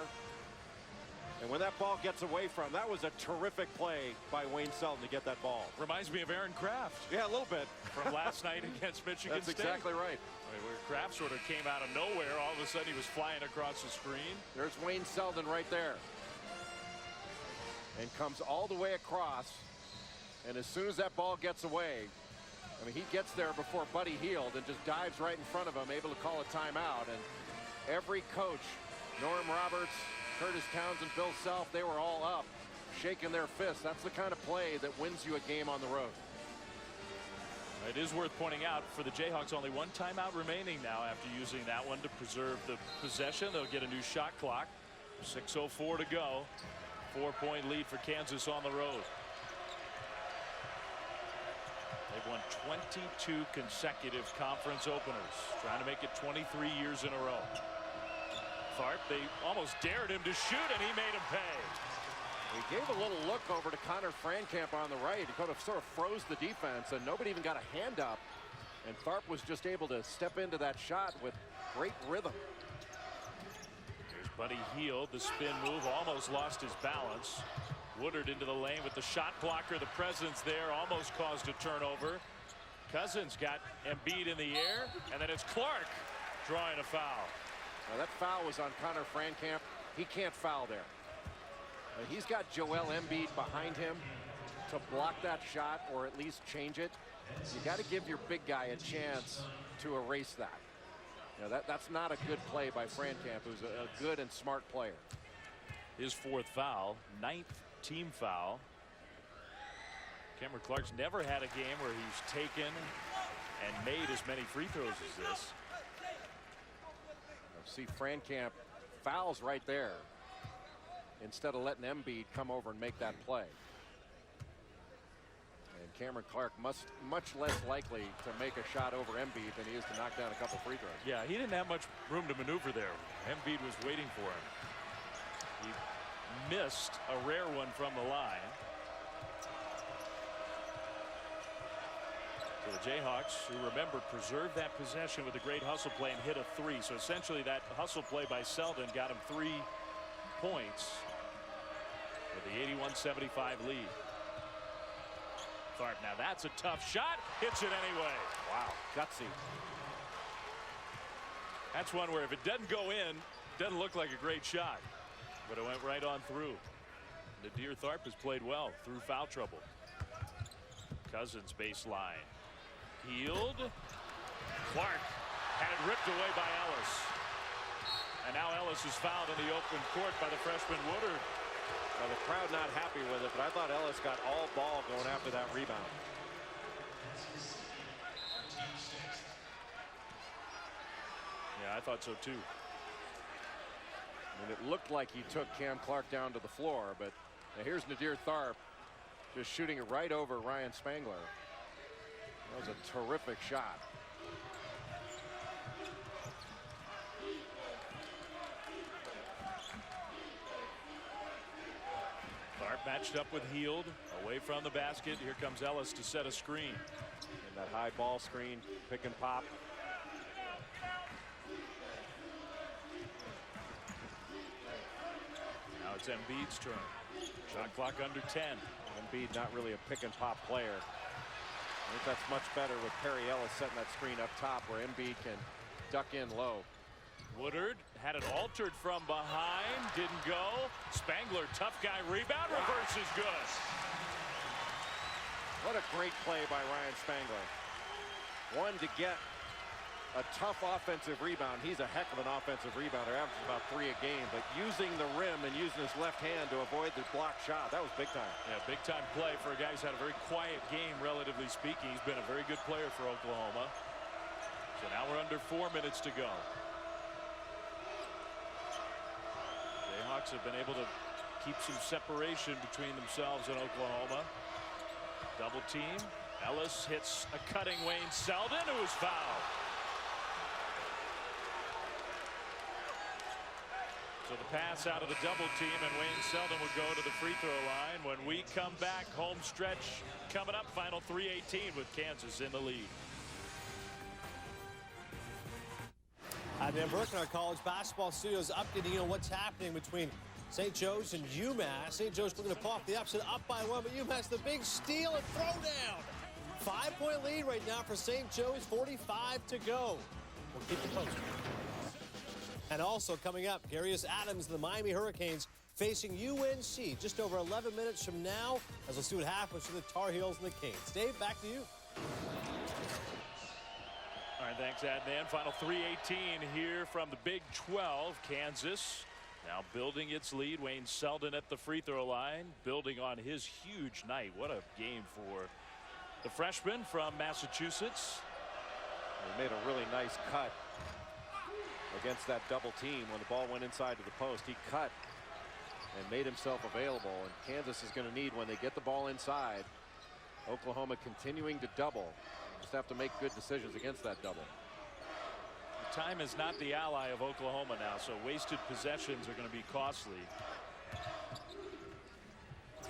And when that ball gets away from, that was a terrific play by Wayne Selden to get that ball. Reminds me of Aaron Kraft. Yeah, a little bit. From last night against Michigan That's State. exactly right. Where Kraft sort of came out of nowhere. All of a sudden he was flying across the screen. There's Wayne Selden right there. And comes all the way across. And as soon as that ball gets away, I mean, he gets there before Buddy Hield and just dives right in front of him, able to call a timeout. And every coach, Norm Roberts, Curtis Townsend, Bill Self, they were all up, shaking their fists. That's the kind of play that wins you a game on the road. It is worth pointing out for the Jayhawks, only one timeout remaining now after using that one to preserve the possession. They'll get a new shot clock. 6:04 to go. 4-point lead for Kansas on the road. They've won 22 consecutive conference openers, trying to make it 23 years in a row. Tharp, they almost dared him to shoot, and he made him pay. He gave a little look over to Connor Frankamp on the right. He could have sort of froze the defense, and nobody even got a hand up. And Tharp was just able to step into that shot with great rhythm. Here's Buddy Hield, the spin move, almost lost his balance. Woodard into the lane with the shot blocker. The presence there almost caused a turnover. Cousins got Embiid in the air, and then it's Clark drawing a foul. Now that foul was on Connor Frankamp. He can't foul there. He's got Joel Embiid behind him to block that shot or at least change it. You got to give your big guy a chance to erase that. You know, that's not a good play by Frankamp, who's a good and smart player. His 4th foul, 9th team foul. Cameron Clark's never had a game where he's taken and made as many free throws as this. See Frankamp fouls right there instead of letting Embiid come over and make that play. And Cameron Clark much less likely to make a shot over Embiid than he is to knock down a couple free throws. Yeah, he didn't have much room to maneuver there. Embiid was waiting for him. He missed a rare one from the line. So the Jayhawks, who remember, preserved that possession with a great hustle play and hit a 3. So essentially that hustle play by Selden got him 3 points with the 81-75 lead. Tharp, now that's a tough shot. Hits it anyway. Wow, gutsy. That's one where if it doesn't go in, doesn't look like a great shot. But it went right on through. Nadir Tharp has played well through foul trouble. Cousins baseline. Healed. Clark had it ripped away by Ellis. And now Ellis is fouled in the open court by the freshman Woodard. Well, the crowd not happy with it, but I thought Ellis got all ball going after that rebound. Yeah, I thought so too. I mean, it looked like he took Cam Clark down to the floor, but now here's Nadir Tharp just shooting it right over Ryan Spangler. That was a terrific shot. Tharp matched up with Heald away from the basket. Here comes Ellis to set a screen. And that high ball screen, pick and pop. Now it's Embiid's turn. Shot clock under 10. Embiid not really a pick and pop player. I think that's much better with Perry Ellis setting that screen up top where Embiid can duck in low. Woodard had it altered from behind. Didn't go. Spangler, tough guy rebound. Reverse is good. What a great play by Ryan Spangler. One to get a tough offensive rebound. He's a heck of an offensive rebounder, averages about 3 a game, but using the rim and using his left hand to avoid the block shot, that was big time. Yeah, big time play for a guy who's had a very quiet game, relatively speaking. He's been a very good player for Oklahoma. So now we're under 4 minutes to go. Jayhawks have been able to keep some separation between themselves and Oklahoma. Double team. Ellis hits a cutting Wayne Selden, who is fouled. So the pass out of the double team, and Wayne Selden will go to the free throw line. When we come back, home stretch coming up, final 3:18 with Kansas in the lead. I'm Dan Burke in our college basketball studios updating you on what's happening between St. Joe's and UMass. St. Joe's looking to pull off the upset, up by 1, but UMass the big steal and throwdown. 5-point lead right now for St. Joe's, 45 to go. We'll keep you posted. And also coming up, Garius Adams and the Miami Hurricanes facing UNC just over 11 minutes from now, as we'll see what happens to the Tar Heels and the Canes. Dave, back to you. All right, thanks, Adnan. Final 3:18 here from the Big 12. Kansas now building its lead. Wayne Selden at the free throw line, building on his huge night. What a game for the freshman from Massachusetts. He made a really nice cut against that double team when the ball went inside to the post. He cut and made himself available, and Kansas is going to need, when they get the ball inside, Oklahoma continuing to double. Just have to make good decisions against that double. Time is not the ally of Oklahoma now, so wasted possessions are going to be costly.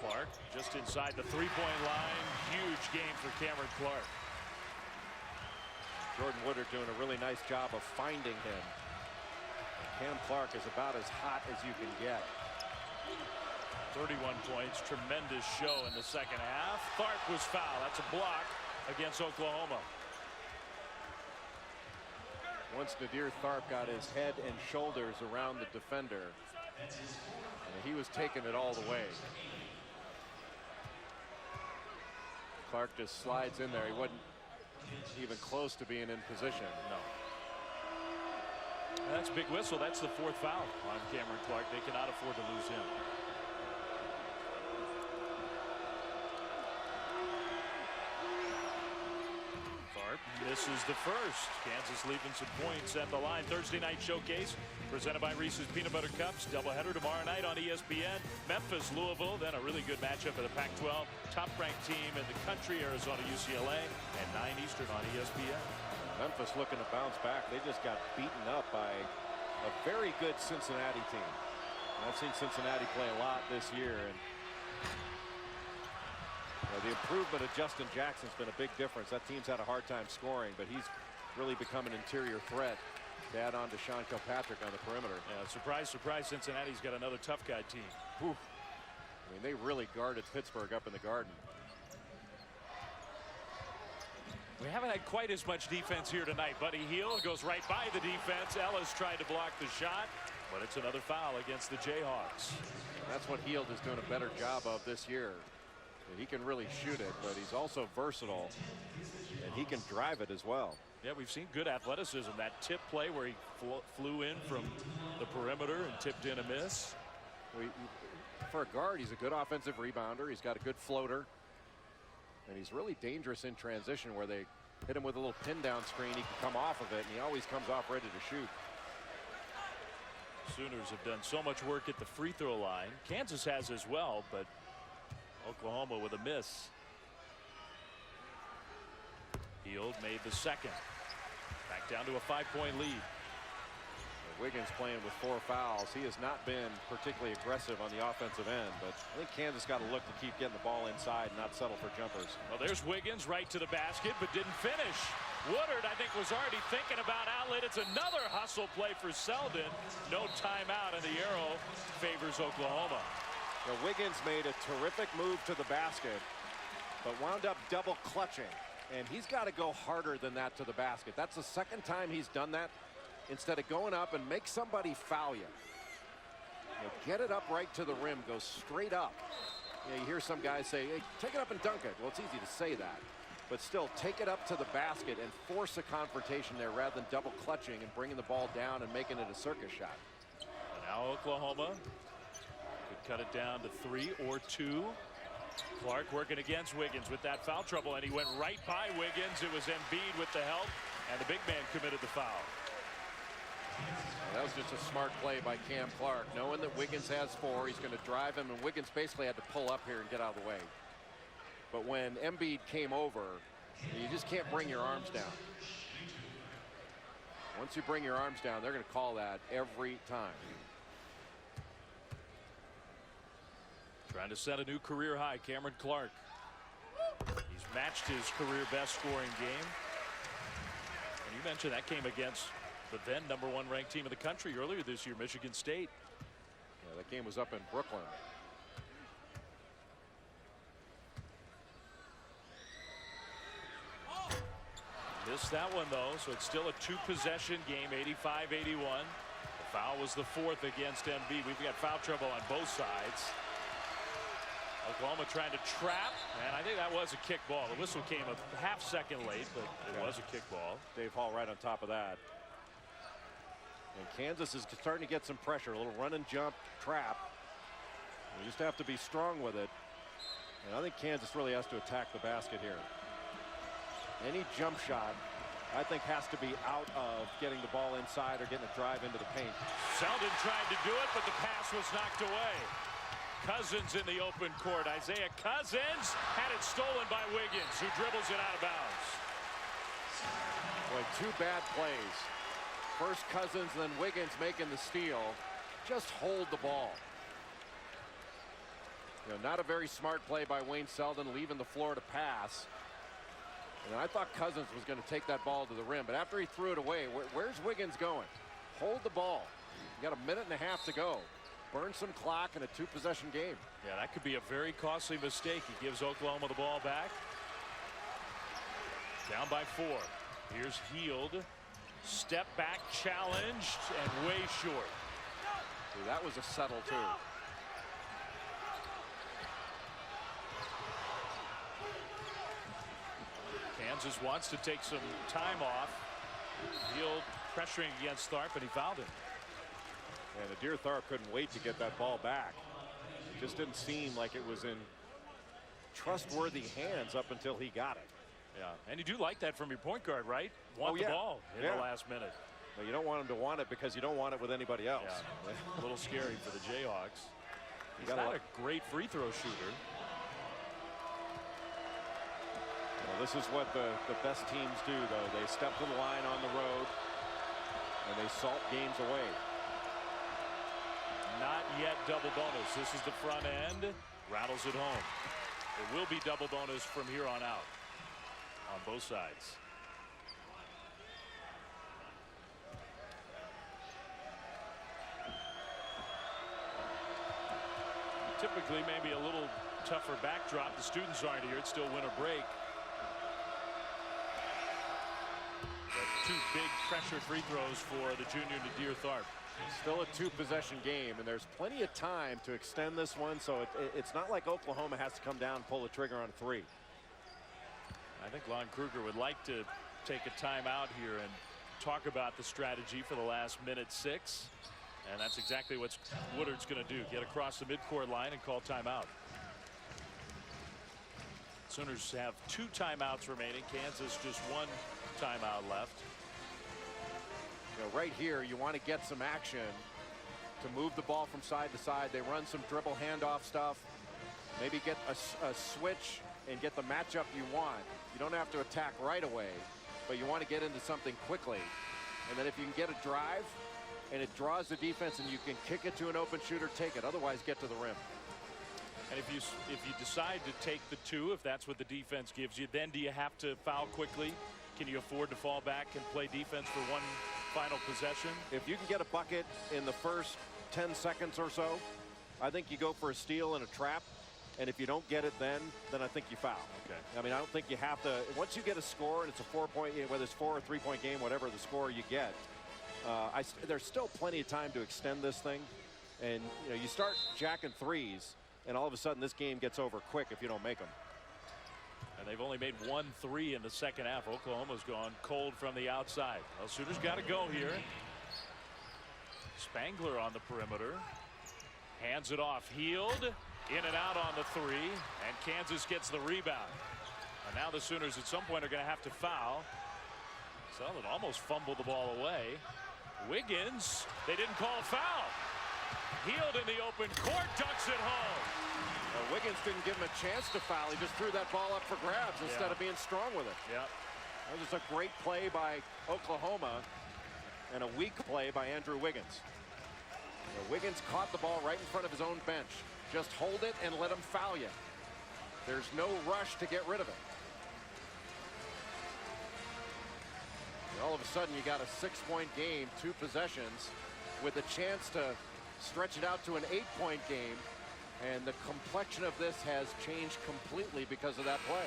Clark just inside the three-point line. Huge game for Cameron Clark. Jordan Woodard doing a really nice job of finding him. Cam Clark is about as hot as you can get. 31 points. Tremendous show in the second half. Tharp was fouled. That's a block against Oklahoma. Once Nadir Tharp got his head and shoulders around the defender, he was taking it all the way. Clark just slides in there. He wasn't even close to being in position. No. That's a big whistle. That's the 4th foul on Cameron Clark. They cannot afford to lose him. Clark misses the first. Kansas leaving some points at the line. Thursday night showcase presented by Reese's Peanut Butter Cups. Doubleheader tomorrow night on ESPN. Memphis, Louisville, then a really good matchup of the Pac-12. Top-ranked team in the country, Arizona, UCLA, and 9 Eastern on ESPN. Memphis looking to bounce back. They just got beaten up by a very good Cincinnati team. I've seen Cincinnati play a lot this year, and the improvement of Justin Jackson's been a big difference. That team's had a hard time scoring, but he's really become an interior threat to add on to Sean Kilpatrick on the perimeter. Yeah, surprise, surprise, Cincinnati's got another tough guy team. Whew. I mean, they really guarded Pittsburgh up in the Garden. We haven't had quite as much defense here tonight. Buddy Hield goes right by the defense. Ellis tried to block the shot, but it's another foul against the Jayhawks. That's what Hield is doing a better job of this year. He can really shoot it, but he's also versatile, and he can drive it as well. Yeah, we've seen good athleticism. That tip play where he flew in from the perimeter and tipped in a miss. For a guard, he's a good offensive rebounder. He's got a good floater. And he's really dangerous in transition where they hit him with a little pin down screen. He can come off of it, and he always comes off ready to shoot. Sooners have done so much work at the free throw line. Kansas has as well, but Oklahoma with a miss. Hield made the second. Back down to a 5-point lead. Wiggins playing with 4 fouls. He has not been particularly aggressive on the offensive end, but I think Kansas got to look to keep getting the ball inside and not settle for jumpers. Well, there's Wiggins right to the basket, but didn't finish. Woodard, I think, was already thinking about outlet. It's another hustle play for Selden. No timeout, and the arrow favors Oklahoma. Now, Wiggins made a terrific move to the basket, but wound up double clutching, and he's got to go harder than that to the basket. That's the second time he's done that. Instead of going up and make somebody foul you. Get it up right to the rim. Go straight up. You hear some guys say, hey, take it up and dunk it. Well, it's easy to say that. But still, take it up to the basket and force a confrontation there rather than double clutching and bringing the ball down and making it a circus shot. And now Oklahoma could cut it down to 3 or 2. Clark working against Wiggins with that foul trouble, and he went right by Wiggins. It was Embiid with the help, and the big man committed the foul. That was just a smart play by Cam Clark, knowing that Wiggins has 4. He's going to drive him, and Wiggins basically had to pull up here and get out of the way. But when Embiid came over, you just can't bring your arms down. Once you bring your arms down, they're going to call that every time. Trying to set a new career high, Cameron Clark. He's matched his career best scoring game. And you mentioned that came against the then #1 ranked team in the country earlier this year, Michigan State. Yeah, that game was up in Brooklyn. Missed that one, though, so it's still a 2-possession game, 85-81. The foul was the 4th against Embiid. We've got foul trouble on both sides. Oklahoma trying to trap, and I think that was a kick ball. The whistle came a half-second late, but it was a kick ball. Dave Hall right on top of that. And Kansas is starting to get some pressure. A little run and jump trap. You just have to be strong with it. And I think Kansas really has to attack the basket here. Any jump shot, I think, has to be out of getting the ball inside or getting a drive into the paint. Selden tried to do it, but the pass was knocked away. Cousins in the open court. Isaiah Cousins had it stolen by Wiggins, who dribbles it out of bounds. Boy, 2 bad plays. First Cousins, then Wiggins making the steal. Just hold the ball. Not a very smart play by Wayne Selden, leaving the floor to pass. And I thought Cousins was going to take that ball to the rim, but after he threw it away, where's Wiggins going? Hold the ball. You got a minute and a half to go. Burn some clock in a 2-possession game. Yeah, that could be a very costly mistake. He gives Oklahoma the ball back. Down by 4. Here's Hield. Step back challenged and way short. See, that was a settle too. Kansas wants to take some time off. Hield pressuring against Tharp, and he fouled him. And Nadir Tharp couldn't wait to get that ball back. It just didn't seem like it was in trustworthy hands up until he got it. Yeah, and you do like that from your point guard, right? Want the ball in the last minute. But you don't want him to want it because you don't want it with anybody else. Yeah. A little scary for the Jayhawks. He's not a great free throw shooter. Well, this is what the best teams do, though. They step to the line on the road, and they salt games away. Not yet double bonus. This is the front end. Rattles it home. It will be double bonus from here on out on both sides. Typically, maybe a little tougher backdrop. The students aren't here. It's still winter break. But 2 big pressure free throws for the junior Nadir Tharp. Still a 2-possession game, and there's plenty of time to extend this one, so it's not like Oklahoma has to come down and pull the trigger on 3. I think Lon Kruger would like to take a timeout here and talk about the strategy for the last minute 6. And that's exactly what Woodard's going to do. Get across the midcourt line and call timeout. Sooners have 2 timeouts remaining. Kansas just 1 timeout left. You know, right here, you want to get some action to move the ball from side to side. They run some dribble handoff stuff. Maybe get a switch and get the matchup you want. You don't have to attack right away, but you want to get into something quickly. And then if you can get a drive and it draws the defense and you can kick it to an open shooter, take it. Otherwise, get to the rim. And if you decide to take the 2, if that's what the defense gives you, then do you have to foul quickly? Can you afford to fall back and play defense for 1 final possession? If you can get a bucket in the first 10 seconds or so, I think you go for a steal and a trap. And if you don't get it then I think you foul. Okay. I mean, I don't think you have to. Once you get a score and it's a 4-point, whether it's 4 or 3-point game, whatever the score you get, there's still plenty of time to extend this thing. And you know, you start jacking 3s, and all of a sudden this game gets over quick if you don't make them. And they've only made 1 3 in the second half. Oklahoma's gone cold from the outside. Well, Sooners got to go here. Spangler on the perimeter. Hands it off. Healed. In and out on the 3. And Kansas gets the rebound. And now the Sooners at some point are going to have to foul. Sullivan almost fumbled the ball away. Wiggins. They didn't call a foul. Healed in the open court. Dunks it home. Well, Wiggins didn't give him a chance to foul. He just threw that ball up for grabs instead of being strong with it. Yeah. That was just a great play by Oklahoma and a weak play by Andrew Wiggins. Wiggins caught the ball right in front of his own bench. Just hold it and let him foul you. There's no rush to get rid of it. And all of a sudden you got a 6-point game, 2 possessions, with a chance to stretch it out to an 8-point game. And the complexion of this has changed completely because of that play.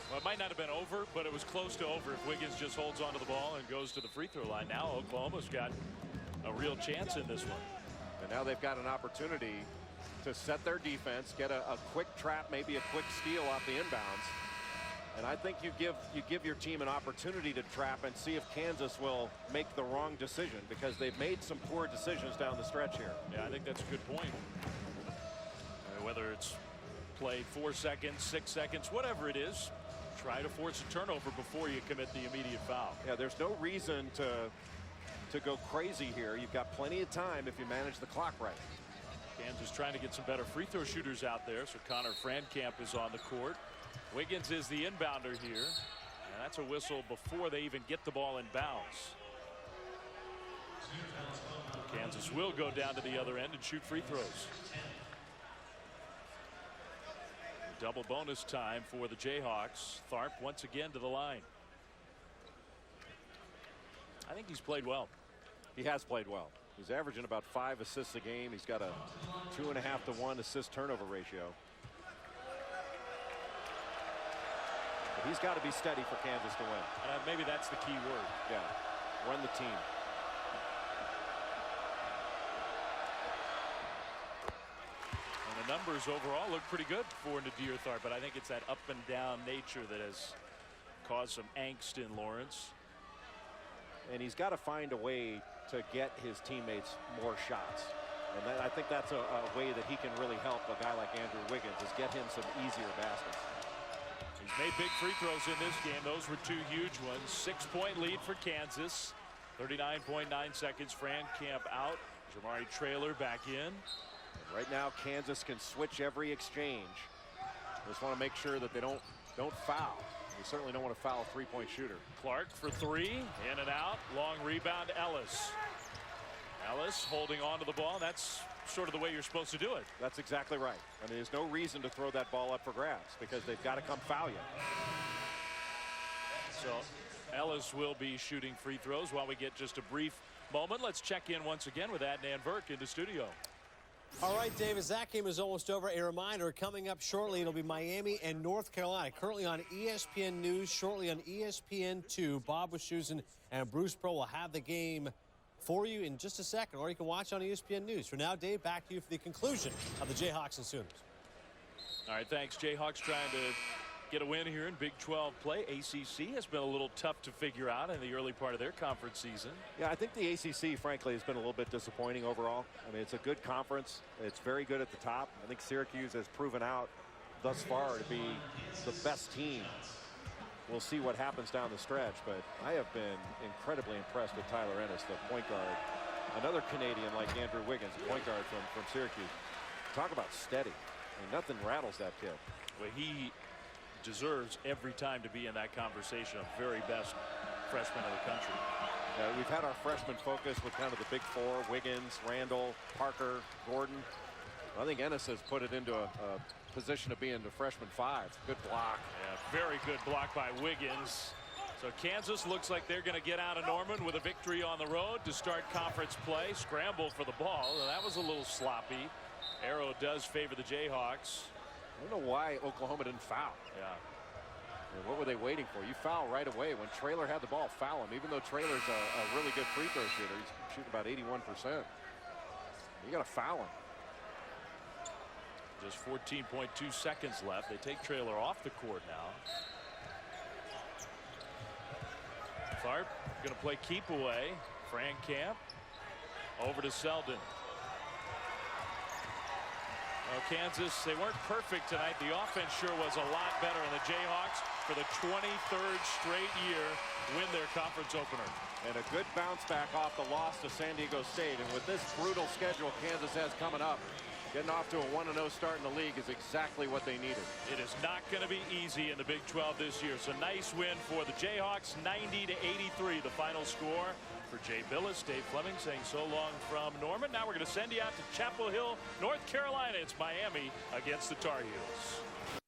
Well, it might not have been over, but it was close to over if Wiggins just holds onto the ball and goes to the free throw line. Now Oklahoma's got a real chance in this one. And now they've got an opportunity to set their defense, get a quick trap, maybe a quick steal off the inbounds. And I think you give your team an opportunity to trap and see if Kansas will make the wrong decision, because they've made some poor decisions down the stretch here. Yeah, I think that's a good point. I mean, whether it's play 4 seconds, 6 seconds, whatever it is, try to force a turnover before you commit the immediate foul. Yeah, there's no reason to go crazy here. You've got plenty of time if you manage the clock right. Kansas trying to get some better free throw shooters out there. So Connor Frankamp is on the court. Wiggins is the inbounder here. And that's a whistle before they even get the ball in bounds. Kansas will go down to the other end and shoot free throws. Double bonus time for the Jayhawks. Tharp once again to the line. I think he's played well. He has played well. He's averaging about 5 assists a game. He's got a 2.5 to 1 assist turnover ratio. But he's got to be steady for Kansas to win. Maybe that's the key word. Yeah, run the team. And the numbers overall look pretty good for Nadir Tharp, but I think it's that up and down nature that has caused some angst in Lawrence. and he's got to find a way to get his teammates more shots. And I think that's a way that he can really help a guy like Andrew Wiggins, is get him some easier baskets. He's made big free throws in this game. Those were 2 huge ones. 6-point lead for Kansas. 39.9 seconds. Fran Camp out. Jamari Traylor back in. And right now, Kansas can switch every exchange. Just want to make sure that they don't foul. You certainly don't want to foul a three-point shooter. Clark for 3, in and out. Long rebound, Ellis. Ellis holding on to the ball. That's sort of the way you're supposed to do it. That's exactly right. I mean, there's no reason to throw that ball up for grabs because they've got to come foul you. So Ellis will be shooting free throws while we get just a brief moment. Let's check in once again with Adnan Burke in the studio. All right, Davis, that game is almost over. A reminder, coming up shortly, it'll be Miami and North Carolina. Currently on ESPN News, shortly on ESPN2. Bob Wischusen and Bruce Pearl will have the game for you in just a second, or you can watch on ESPN News. For now, Dave, back to you for the conclusion of the Jayhawks and Sooners. All right, thanks. Jayhawks trying to get a win here in Big 12 play. ACC has been a little tough to figure out in the early part of their conference season. Yeah, I think the ACC, frankly, has been a little bit disappointing overall. I mean, it's a good conference. It's very good at the top. I think Syracuse has proven out thus far to be the best team. We'll see what happens down the stretch, but I have been incredibly impressed with Tyler Ennis, the point guard. Another Canadian like Andrew Wiggins, point guard from Syracuse. Talk about steady. I mean, nothing rattles that kid. Well, he deserves every time to be in that conversation of very best freshman in the country. We've had our freshman focus with kind of the big 4, Wiggins, Randall, Parker, Gordon. I think Ennis has put it into a position of being the freshman 5. Good block. Yeah, very good block by Wiggins. So Kansas looks like they're going to get out of Norman with a victory on the road to start conference play. Scramble for the ball. That was a little sloppy. Arrow does favor the Jayhawks. I don't know why Oklahoma didn't foul. Yeah. I mean, what were they waiting for? You foul right away. When Traylor had the ball, foul him. Even though Traylor's a really good free throw shooter, he's shooting about 81%. You got to foul him. Just 14.2 seconds left. They take Traylor off the court now. Tharp going to play keep away. Fran Camp over to Selden. Well, Kansas, they weren't perfect tonight. The offense sure was a lot better, and the Jayhawks, for the 23rd straight year, win their conference opener. And a good bounce back off the loss to San Diego State. And with this brutal schedule Kansas has coming up, getting off to a 1-0 start in the league is exactly what they needed. It is not going to be easy in the Big 12 this year. So nice win for the Jayhawks, 90-83, the final score. For Jay Billis, Dave Fleming saying so long from Norman. Now we're going to send you out to Chapel Hill, North Carolina. It's Miami against the Tar Heels.